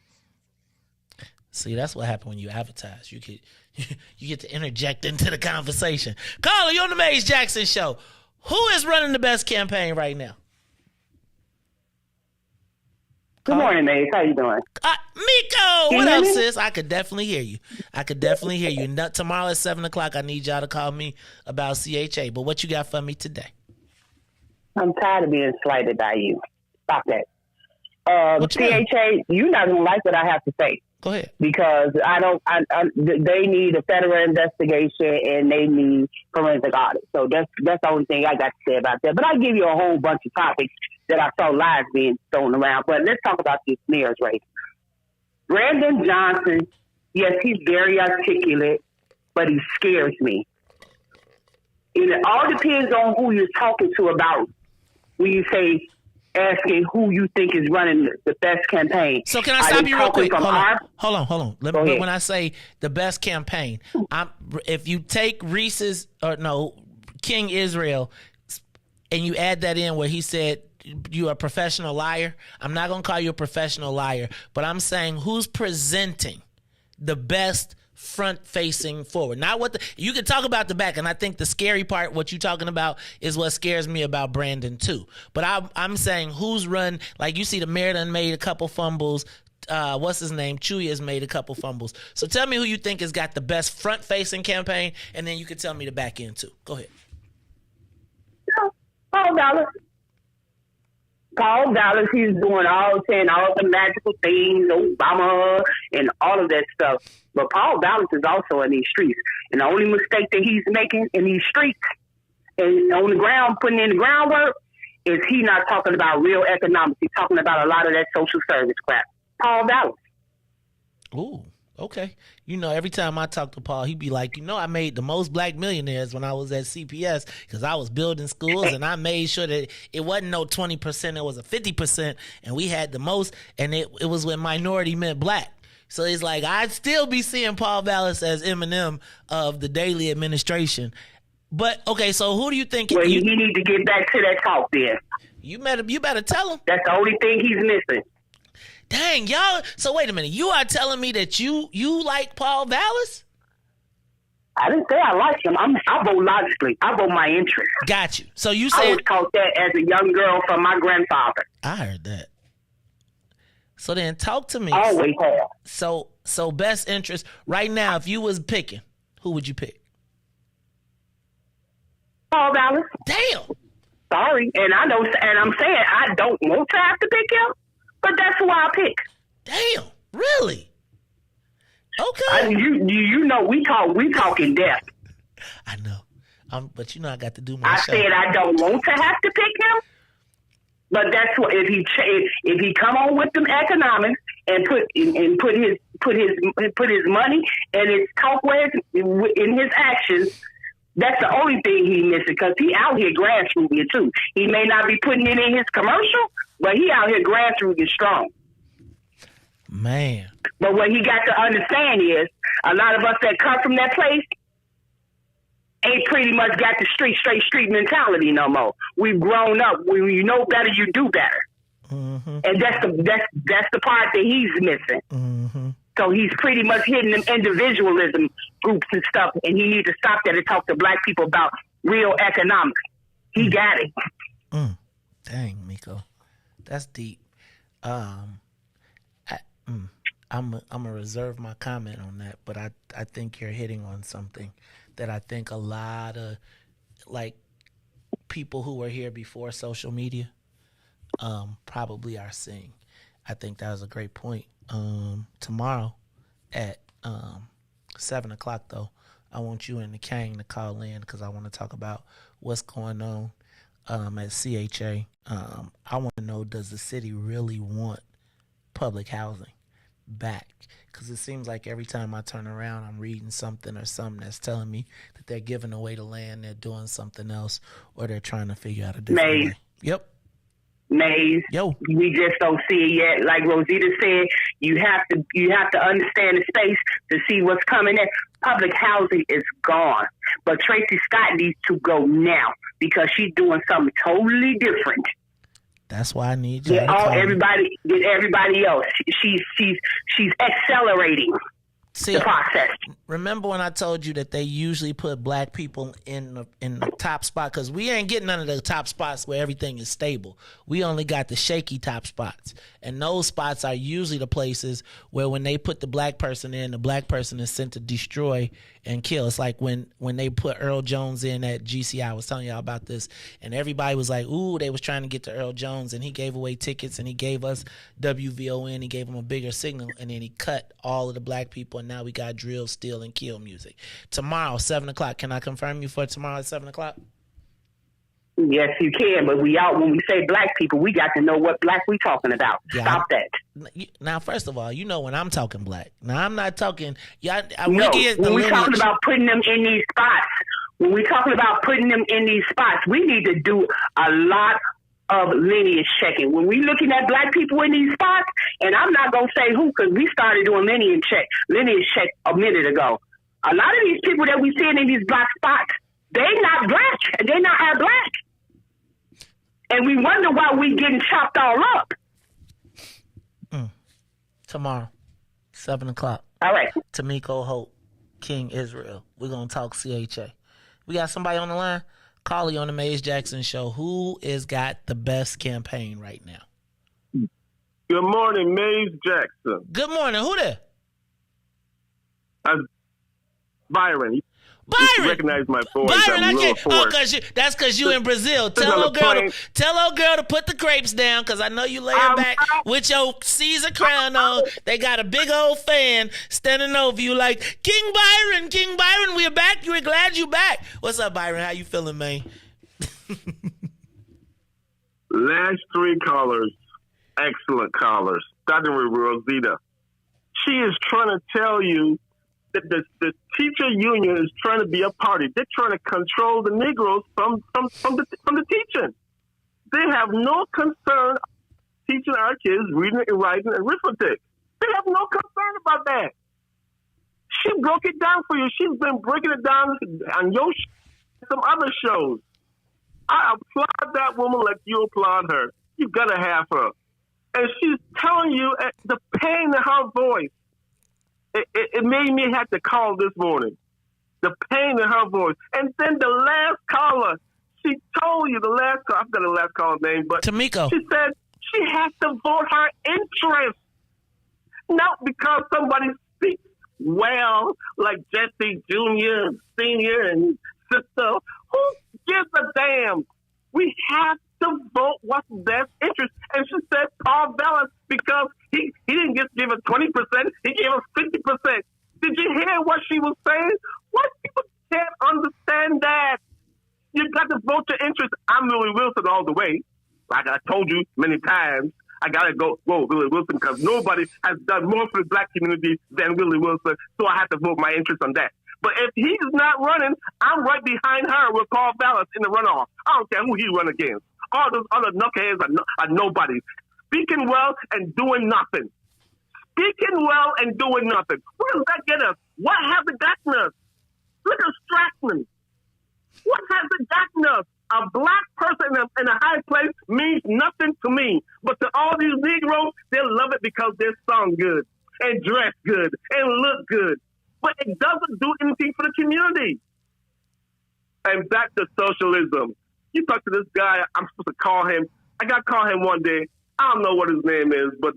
See, that's what happened when you advertise. You get to interject into the conversation. Carla, you're on the Maze Jackson Show. Who is running the best campaign right now? Good morning, Maze. How you doing? Miko, what up, sis? I could definitely hear you. Tomorrow at 7 o'clock, I need y'all to call me about CHA. But what you got for me today? I'm tired of being slighted by you. Stop that. CHA, you're not gonna like what I have to say. Go ahead. Because they need a federal investigation and they need forensic audit. So that's the only thing I got to say about that. But I'll give you a whole bunch of topics that I saw lies being thrown around. But let's talk about this mayor's race. Brandon Johnson, yes, he's very articulate, but he scares me. It all depends on who you're talking to about when you say asking who you think is running the best campaign. So can I stop you real quick? Hold on. When I say the best campaign, if you take Riis's King Israel, and you add that in where he said you're a professional liar, I'm not going to call you a professional liar, but I'm saying who's presenting the best front-facing forward. Not what you can talk about the back, and I think the scary part, what you're talking about, is what scares me about Brandon too. But I'm saying who's run, like you see the mayor done made a couple fumbles. What's his name? Chewy has made a couple fumbles. So tell me who you think has got the best front-facing campaign, and then you can tell me the back end too. Go ahead. Paul Dallas, he's doing all the magical things, Obama, and all of that stuff. But Paul Dallas is also in these streets. And the only mistake that he's making in these streets and on the ground, putting in the groundwork, is he not talking about real economics. He's talking about a lot of that social service crap. Paul Dallas. Ooh, okay. Every time I talk to Paul, he'd be like, I made the most black millionaires when I was at CPS because I was building schools and I made sure that it wasn't no 20%, it was a 50%, and we had the most, and it was when minority meant black. So it's like, I'd still be seeing Paul Dallas as Eminem of the Daley administration. But, okay, so who do you think? Well, you need to get back to that talk then. You better tell him. That's the only thing he's missing. Dang, y'all. So wait a minute. You are telling me that you like Paul Dallas? I didn't say I like him. I vote logically. I vote my interest. Got you. So you said... I was taught that as a young girl from my grandfather. I heard that. So then talk to me. Always have. So best interest. Right now, if you was picking, who would you pick? Paul Dallas. Damn. Sorry. And I know, and I'm saying I don't want to have to pick him. But that's who I pick. Damn, really? Okay. You know, we talking death. I know. But I got to do my show. I said I don't want to have to pick him. But that's what if he come on with them economics and put his money and his talkways in his actions. That's the only thing he missing because he out here grassrooting too. He may not be putting it in his commercial, but he out here grassrooting strong. Man. But what he got to understand is a lot of us that come from that place ain't pretty much got the straight street mentality no more. We've grown up. You know better, you do better. Mm-hmm. And that's the part that he's missing. Mm-hmm. So he's pretty much hitting them individualism groups and stuff, and he needs to stop that and talk to black people about real economics. He got it. Dang, Miko. That's deep. I'm gonna reserve my comment on that, but I think you're hitting on something that I think a lot of like people who were here before social media probably are seeing. I think that was a great point. Tomorrow at 7 o'clock though, I want you and the Kang to call in because I want to talk about what's going on at CHA. I want to know, does the city really want public housing back? Because it seems like every time I turn around, I'm reading something that's telling me that they're giving away the land, they're doing something else, or they're trying to figure out a different way. Yep. Maze. Yo. We just don't see it yet. Like Rosita said, you have to understand the space to see what's coming in. Public housing is gone. But Tracy Scott needs to go now because she's doing something totally different. That's why I need you. Get everybody else. She's accelerating the process. Remember when I told you that they usually put black people in the top spot because we ain't getting none of the top spots where everything is stable. We only got the shaky top spots, and those spots are usually the places where when they put the black person in, the black person is sent to destroy and kill. It's like when they put Earl Jones in at GCI. I was telling y'all about this, and everybody was like, ooh, they was trying to get to Earl Jones, and he gave away tickets, and he gave us WVON. He gave them a bigger signal, and then he cut all of the black people, and now we got drill, steal, and kill music. Tomorrow, 7 o'clock. Can I confirm you for tomorrow at 7 o'clock? Yes, you can, but when we say black people, we got to know what black we talking about. Yeah, Stop that. Now, first of all, you know when I'm talking black. Now, I'm not talking. When we talking about putting them in these spots, we need to do a lot of lineage checking. When we looking at black people in these spots, and I'm not gonna say who, because we started doing lineage check a minute ago. A lot of these people that we seeing in these black spots, they not black. They not half black. And we wonder why we getting chopped all up. Tomorrow, 7 o'clock. All right. Tamiko Hope, King Israel. We're going to talk CHA. We got somebody on the line. Carly on the Maze Jackson Show. Who has got the best campaign right now? Good morning, Maze Jackson. Good morning. Who there? Byron. Byron, you recognize my voice. Byron, I can't. Oh, that's because you in Brazil. Tell old girl to put the grapes down, because I know you laying back with your Caesar crown on. They got a big old fan standing over you like, King Byron, we're back. We're glad you back. What's up, Byron? How you feeling, man? Last three callers, excellent callers. Starting with Rosita. She is trying to tell you that the teacher union is trying to be a party. They're trying to control the Negroes from the teaching. They have no concern teaching our kids reading and writing and arithmetic. They have no concern about that. She broke it down for you. She's been breaking it down on your some other shows. I applaud that woman like you applaud her. You gotta have her. And she's telling you the pain in her voice. It made me have to call this morning. The pain in her voice. And then the last caller, she told you I've got the last caller's name, but Tamiko. She said she has to vote her interest. Not because somebody speaks well, like Jesse Jr., Senior, and Sister. Who gives a damn? We have to vote what's best interest. And she said Paul Bellis, because he didn't just give us 20%, he gave us 50%. Did you hear what she was saying? What people can't understand that. You got to vote your interest. I'm Willie Wilson all the way. Like I told you many times, I got to go Willie Wilson, because nobody has done more for the black community than Willie Wilson, so I have to vote my interest on that. But if he's not running, I'm right behind her with Paul Vallis in the runoff. I don't care who he run against. All those other knuckleheads are nobodies. Speaking well and doing nothing. Speaking well and doing nothing. What does that get us? What has it gotten us? Look at Strassman. What has it gotten us? A black person in a high place means nothing to me. But to all these Negroes, they love it because they sung good and dress good and look good. But it doesn't do anything for the community. And back to socialism. You talk to this guy, I'm supposed to call him. I got to call him one day. I don't know what his name is, but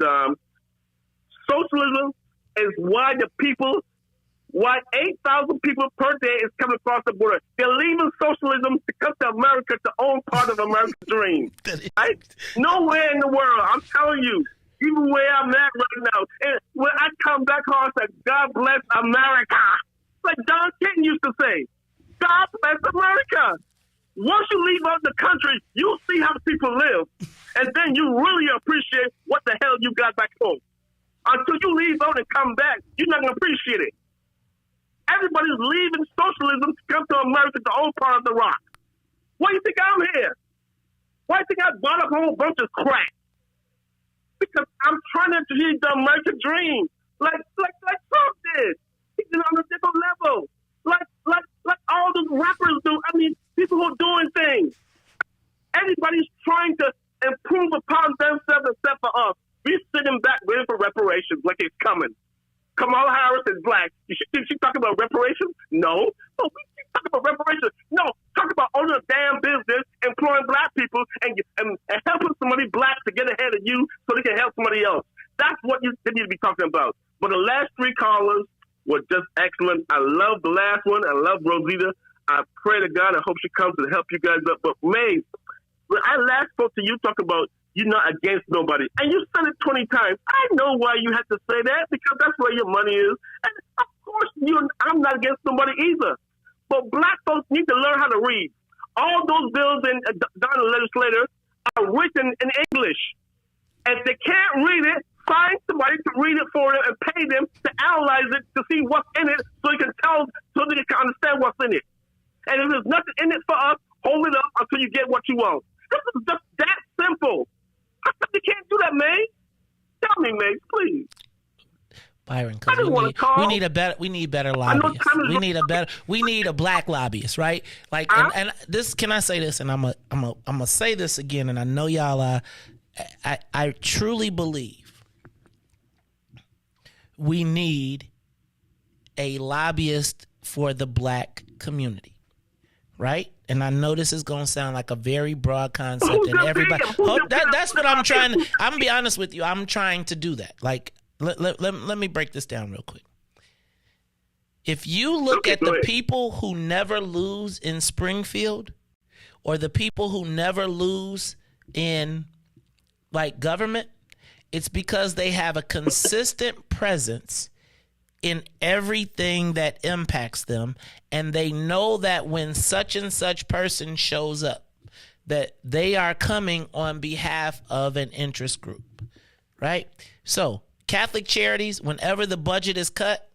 socialism is why 8,000 people per day is coming across the border. They're leaving socialism to come to America to own part of America's dream. Right? Nowhere in the world, I'm telling you, even where I'm at right now. And when I come back home, I say, God bless America. Like John Kenton used to say, God bless America. Once you leave out the country, you'll see how people live. And then you really appreciate what the hell you got back home. Until you leave out and come back, you're not going to appreciate it. Everybody's leaving socialism to come to America to own part of the rock. Why do you think I'm here? Why do you think I bought a whole bunch of crap? Because I'm trying to achieve the American dream, like Trump did. He's on a different level, like all those rappers do. I mean, people who are doing things. Everybody's trying to improve upon themselves except for us. We're sitting back waiting for reparations like it's coming. Kamala Harris is black. Did she talk about reparations? No. Oh, we keep talking about reparations. No, talk about owning a damn business, employing black people, and helping somebody black to get ahead of you so they can help somebody else. That's what they need to be talking about. But the last three callers were just excellent. excellent. I love the last one. I love Rosita. I pray to God. I hope she comes to help you guys up. But May, when I last spoke to you, talk about you're not against nobody, and you said it 20 times. I know why you had to say that, because that's where your money is. And of course, I'm not against nobody either. But black folks need to learn how to read. All those bills done in the legislature are written in English. If they can't read it, find somebody to read it for them and pay them to analyze it to see what's in it, so they can understand what's in it. And if there's nothing in it for us, hold it up until you get what you want. This is just that simple. How come you can't do that, May? Tell me, May, please. Byron, because we need better lobbyists. We need a black lobbyist, right? Like, and this, can I say this? And I'm gonna say this again. And I know y'all. I truly believe we need a lobbyist for the black community. Right? And I know this is going to sound like a very broad concept, and everybody. That's what I'm trying. I'm gonna be honest with you. I'm trying to do that. Like, let me break this down real quick. If you look at the people who never lose in Springfield, or the people who never lose in like government, it's because they have a consistent presence in everything that impacts them, and they know that when such and such person shows up, that they are coming on behalf of an interest group, right? So Catholic charities, whenever the budget is cut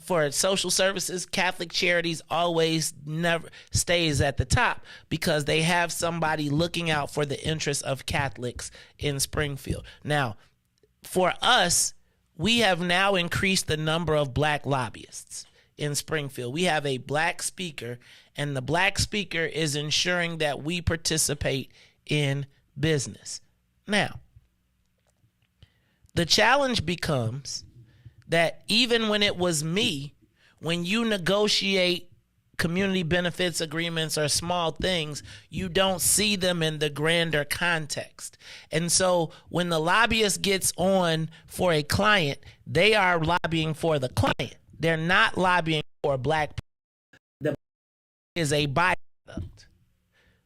for social services, Catholic charities always never stays at the top, because they have somebody looking out for the interests of Catholics in Springfield. Now, for us, we have now increased the number of black lobbyists in Springfield. We have a black speaker, and the black speaker is ensuring that we participate in business. Now, the challenge becomes that even when it was me, when you negotiate community benefits agreements or small things, you don't see them in the grander context. And so when the lobbyist gets on for a client, they are lobbying for the client. They're not lobbying for black people. The is a byproduct,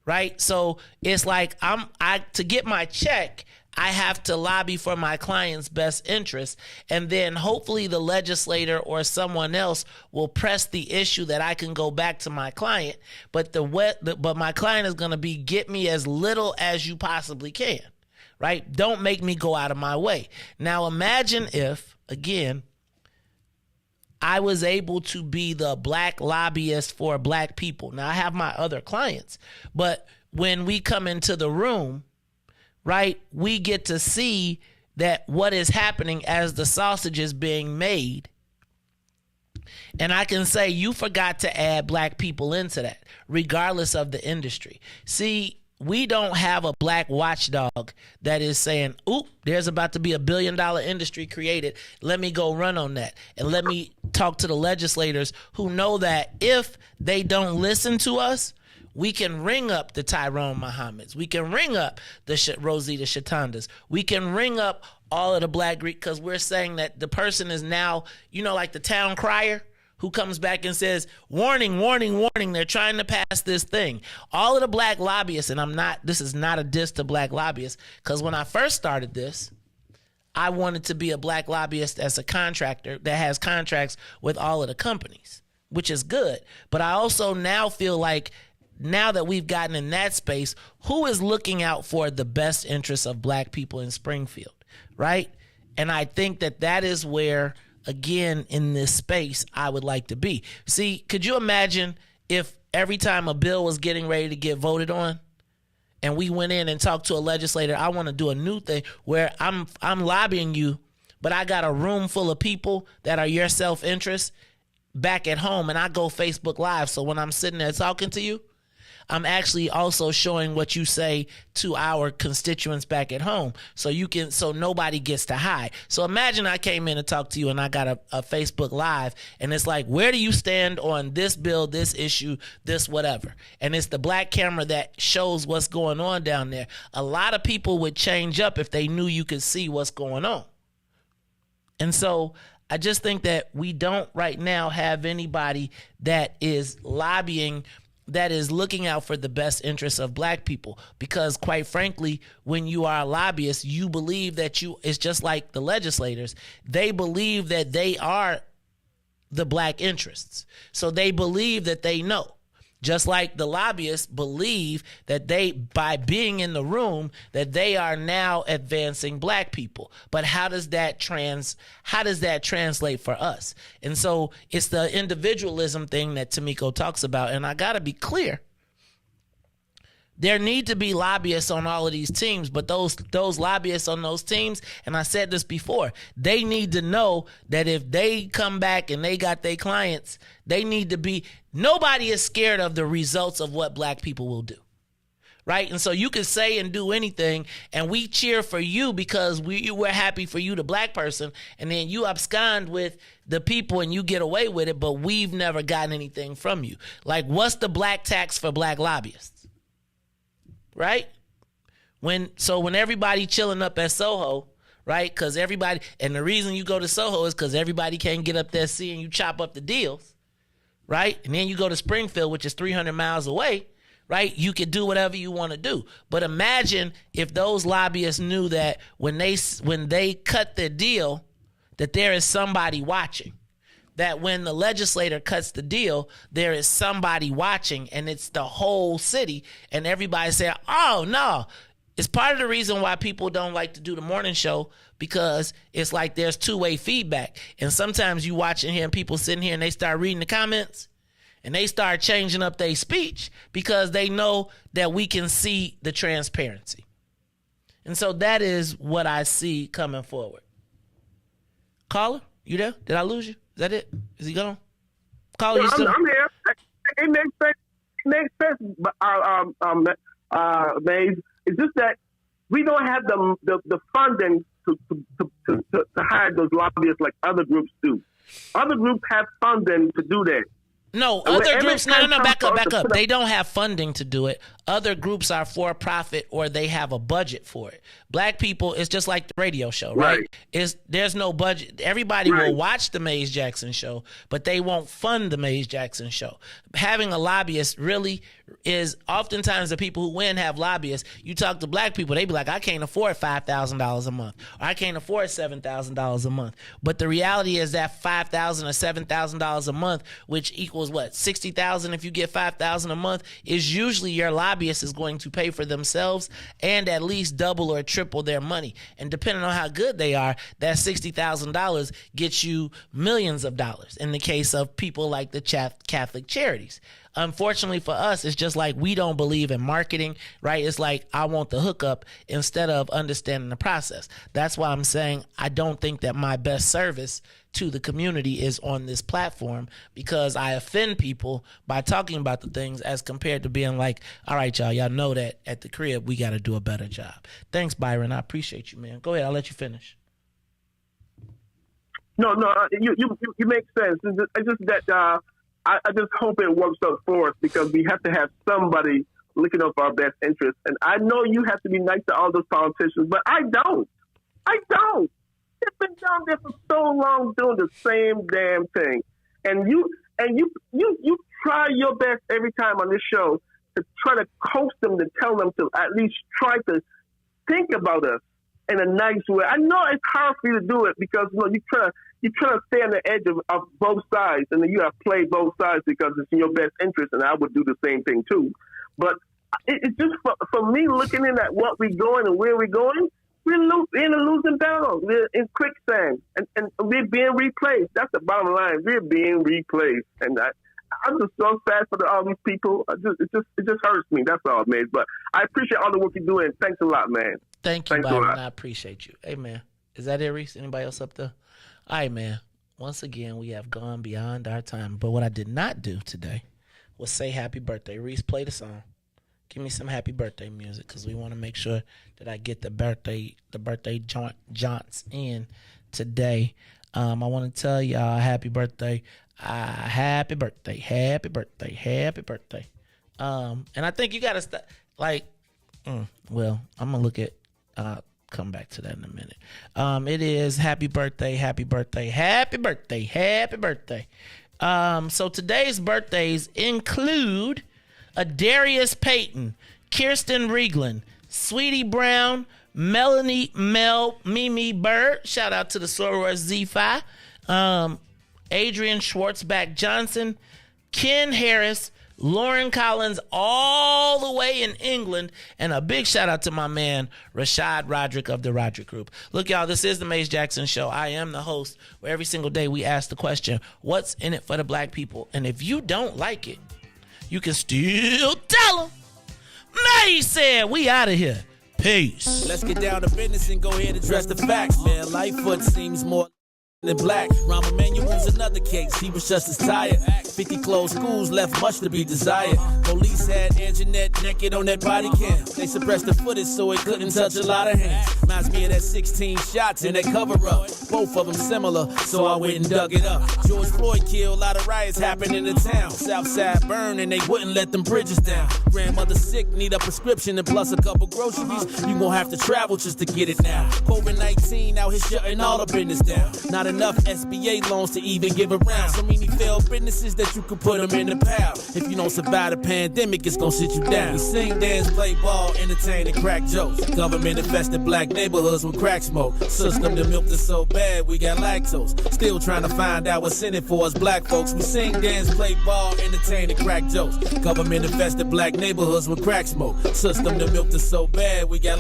right? So it's like to get my check, I have to lobby for my client's best interest, and then hopefully the legislator or someone else will press the issue that I can go back to my client. But but my client is going to be, get me as little as you possibly can, right? Don't make me go out of my way. Now imagine if, again, I was able to be the black lobbyist for black people. Now I have my other clients, but when we come into the room, right, we get to see that what is happening as the sausage is being made. And I can say, you forgot to add black people into that, regardless of the industry. See, we don't have a black watchdog that is saying, oop, there's about to be $1 billion industry created. Let me go run on that. And let me talk to the legislators who know that if they don't listen to us, we can ring up the Tyrone Muhammads. We can ring up the Rosita Shatandas. We can ring up all of the black Greek, because we're saying that the person is now, like the town crier who comes back and says, warning, warning, warning, they're trying to pass this thing. All of the black lobbyists, and this is not a diss to black lobbyists, because when I first started this, I wanted to be a black lobbyist as a contractor that has contracts with all of the companies, which is good. But I also now feel like, now that we've gotten in that space, who is looking out for the best interests of black people in Springfield, right? And I think that is where, again, in this space, I would like to be. See, could you imagine if every time a bill was getting ready to get voted on, and we went in and talked to a legislator, I want to do a new thing where I'm lobbying you, but I got a room full of people that are your self-interest back at home, and I go Facebook Live. So when I'm sitting there talking to you, I'm actually also showing what you say to our constituents back at home, so nobody gets to hide. So imagine I came in and talked to you, and I got a Facebook Live, and it's like, where do you stand on this bill, this issue, this whatever? And it's the black camera that shows what's going on down there. A lot of people would change up if they knew you could see what's going on. And so I just think that we don't right now have anybody that is lobbying, that is looking out for the best interests of black people. Because quite frankly, when you are a lobbyist, you believe that it's just like the legislators. They believe that they are the black interests. So they believe that they know. Just like the lobbyists believe that they, by being in the room, that they are now advancing black people. But how does that translate for us? And so it's the individualism thing that Tamiko talks about. And I got to be clear. There need to be lobbyists on all of these teams, but those lobbyists on those teams, and I said this before, they need to know that if they come back and they got their clients, they need to be, nobody is scared of the results of what black people will do, right? And so you can say and do anything, and we cheer for you because we're happy for you, the black person, and then you abscond with the people and you get away with it, but we've never gotten anything from you. Like, what's the black tax for black lobbyists? Right? When everybody chilling up at Soho, right? Because everybody, and the reason you go to Soho is because everybody can't get up there seeing you chop up the deals, right? And then you go to Springfield, which is 300 miles away, right? You could do whatever you want to do. But imagine if those lobbyists knew that when they cut their deal, that there is somebody watching. That when the legislator cuts the deal, there is somebody watching, and it's the whole city, and everybody saying, oh, no. It's part of the reason why people don't like to do the morning show, because it's like there's two-way feedback. And sometimes you watch and hear people sitting here and they start reading the comments, and they start changing up their speech because they know that we can see the transparency. And so that is what I see coming forward. Caller, you there? Did I lose you? Is that it? Is he gone? Caller, you still? I'm here. It makes sense. It makes sense. Maze. It's just that we don't have the funding to hire those lobbyists like other groups do. Other groups have funding to do that. No, other groups, no, back up. They don't have funding to do it. Other groups are for profit or they have a budget for it. Black people, it's just like the radio show, right? There's no budget. Everybody will watch the Maze Jackson show, but they won't fund the Maze Jackson show. Having a lobbyist really is, oftentimes the people who win have lobbyists. You talk to black people, they be like, I can't afford $5,000 a month, or I can't afford $7,000 a month. But the reality is that $5,000 or $7,000 a month, which equals what, $60,000 if you get $5,000 a month, is usually your lobbyist is going to pay for themselves and at least double or triple their money. And depending on how good they are, that $60,000 gets you millions of dollars in the case of people like the Catholic Charities. Unfortunately for us, it's just like we don't believe in marketing, right? It's like I want the hookup instead of understanding the process. That's why I'm saying I don't think that my best service to the community is on this platform, because I offend people by talking about the things as compared to being like, all right, y'all know that at the crib we got to do a better job. Thanks, Byron. I appreciate you, man. Go ahead. I'll let you finish. No, you make sense. It's just that I just hope it works out for us, because we have to have somebody looking out for our best interests. And I know you have to be nice to all those politicians, but I don't. They've been down there for so long doing the same damn thing. And you try your best every time on this show to try to coax them, to tell them to at least try to think about us in a nice way. I know it's hard for you to do it because you try to stay on the edge of both sides, and then you have played both sides because it's in your best interest, and I would do the same thing too. But it's just for me, looking in at what we're going and where we're going, we're in a losing battle. We're in quicksand, and we're being replaced. That's the bottom line. We're being replaced, and I'm just so sad for all these people. It just hurts me. That's all, man. But I appreciate all the work you're doing. Thanks a lot, man. Thanks, Byron. I appreciate you. Hey, man. Is that it, Riis? Anybody else up there? All right, man. Once again, we have gone beyond our time. But what I did not do today was say happy birthday. Riis, play the song. Give me some happy birthday music, because we want to make sure that I get the birthday jaunts in today. I want to tell y'all happy birthday. Happy birthday. Happy birthday. Happy birthday. And I think you got to start, like, well, I'm going to look at come back to that in a minute. It is happy birthday, happy birthday, happy birthday, happy birthday. So today's birthdays include Adarius Payton, Kirsten Riegland, Sweetie Brown, Melanie Mimi Bird, shout out to the Soror Z-Fi, Adrian Schwartzback Johnson, Ken Harris, Lauren Collins, all the way in England, and a big shout out to my man Rashad Roderick of the Roderick Group. Look, y'all, this is the Mace Jackson Show. I am the host, where every single day we ask the question, what's in it for the black people? And if you don't like it, you can still tell them. May said, we out of here. Peace. Let's get down to business and go ahead and address the facts, man. Lightfoot seems more than black. Rahm Emanuel's another case. He was just as tired. 50 closed schools left much to be desired. Police had Anjanette naked on that body cam. They suppressed the footage so it couldn't touch a lot of hands. Reminds me of that 16 shots in that cover-up. Both of them similar, so I went and dug it up. George Floyd killed, a lot of riots happened in the town. Southside burned and they wouldn't let them bridges down. Grandmother sick, need a prescription and plus a couple groceries. You gon' have to travel just to get it now. COVID-19 out here shutting all the business down. Not enough SBA loans to even give around. So many failed businesses that you could put them in the pile. If you don't survive the pandemic, it's gonna sit you down. We sing, dance, play ball, entertain, and crack jokes. Government infested black neighborhoods with crack smoke. System that milked us so bad, we got lactose. Still trying to find out what's in it for us black folks. We sing, dance, play ball, entertain, and crack jokes. Government infested black neighborhoods with crack smoke. System that milked us so bad, we got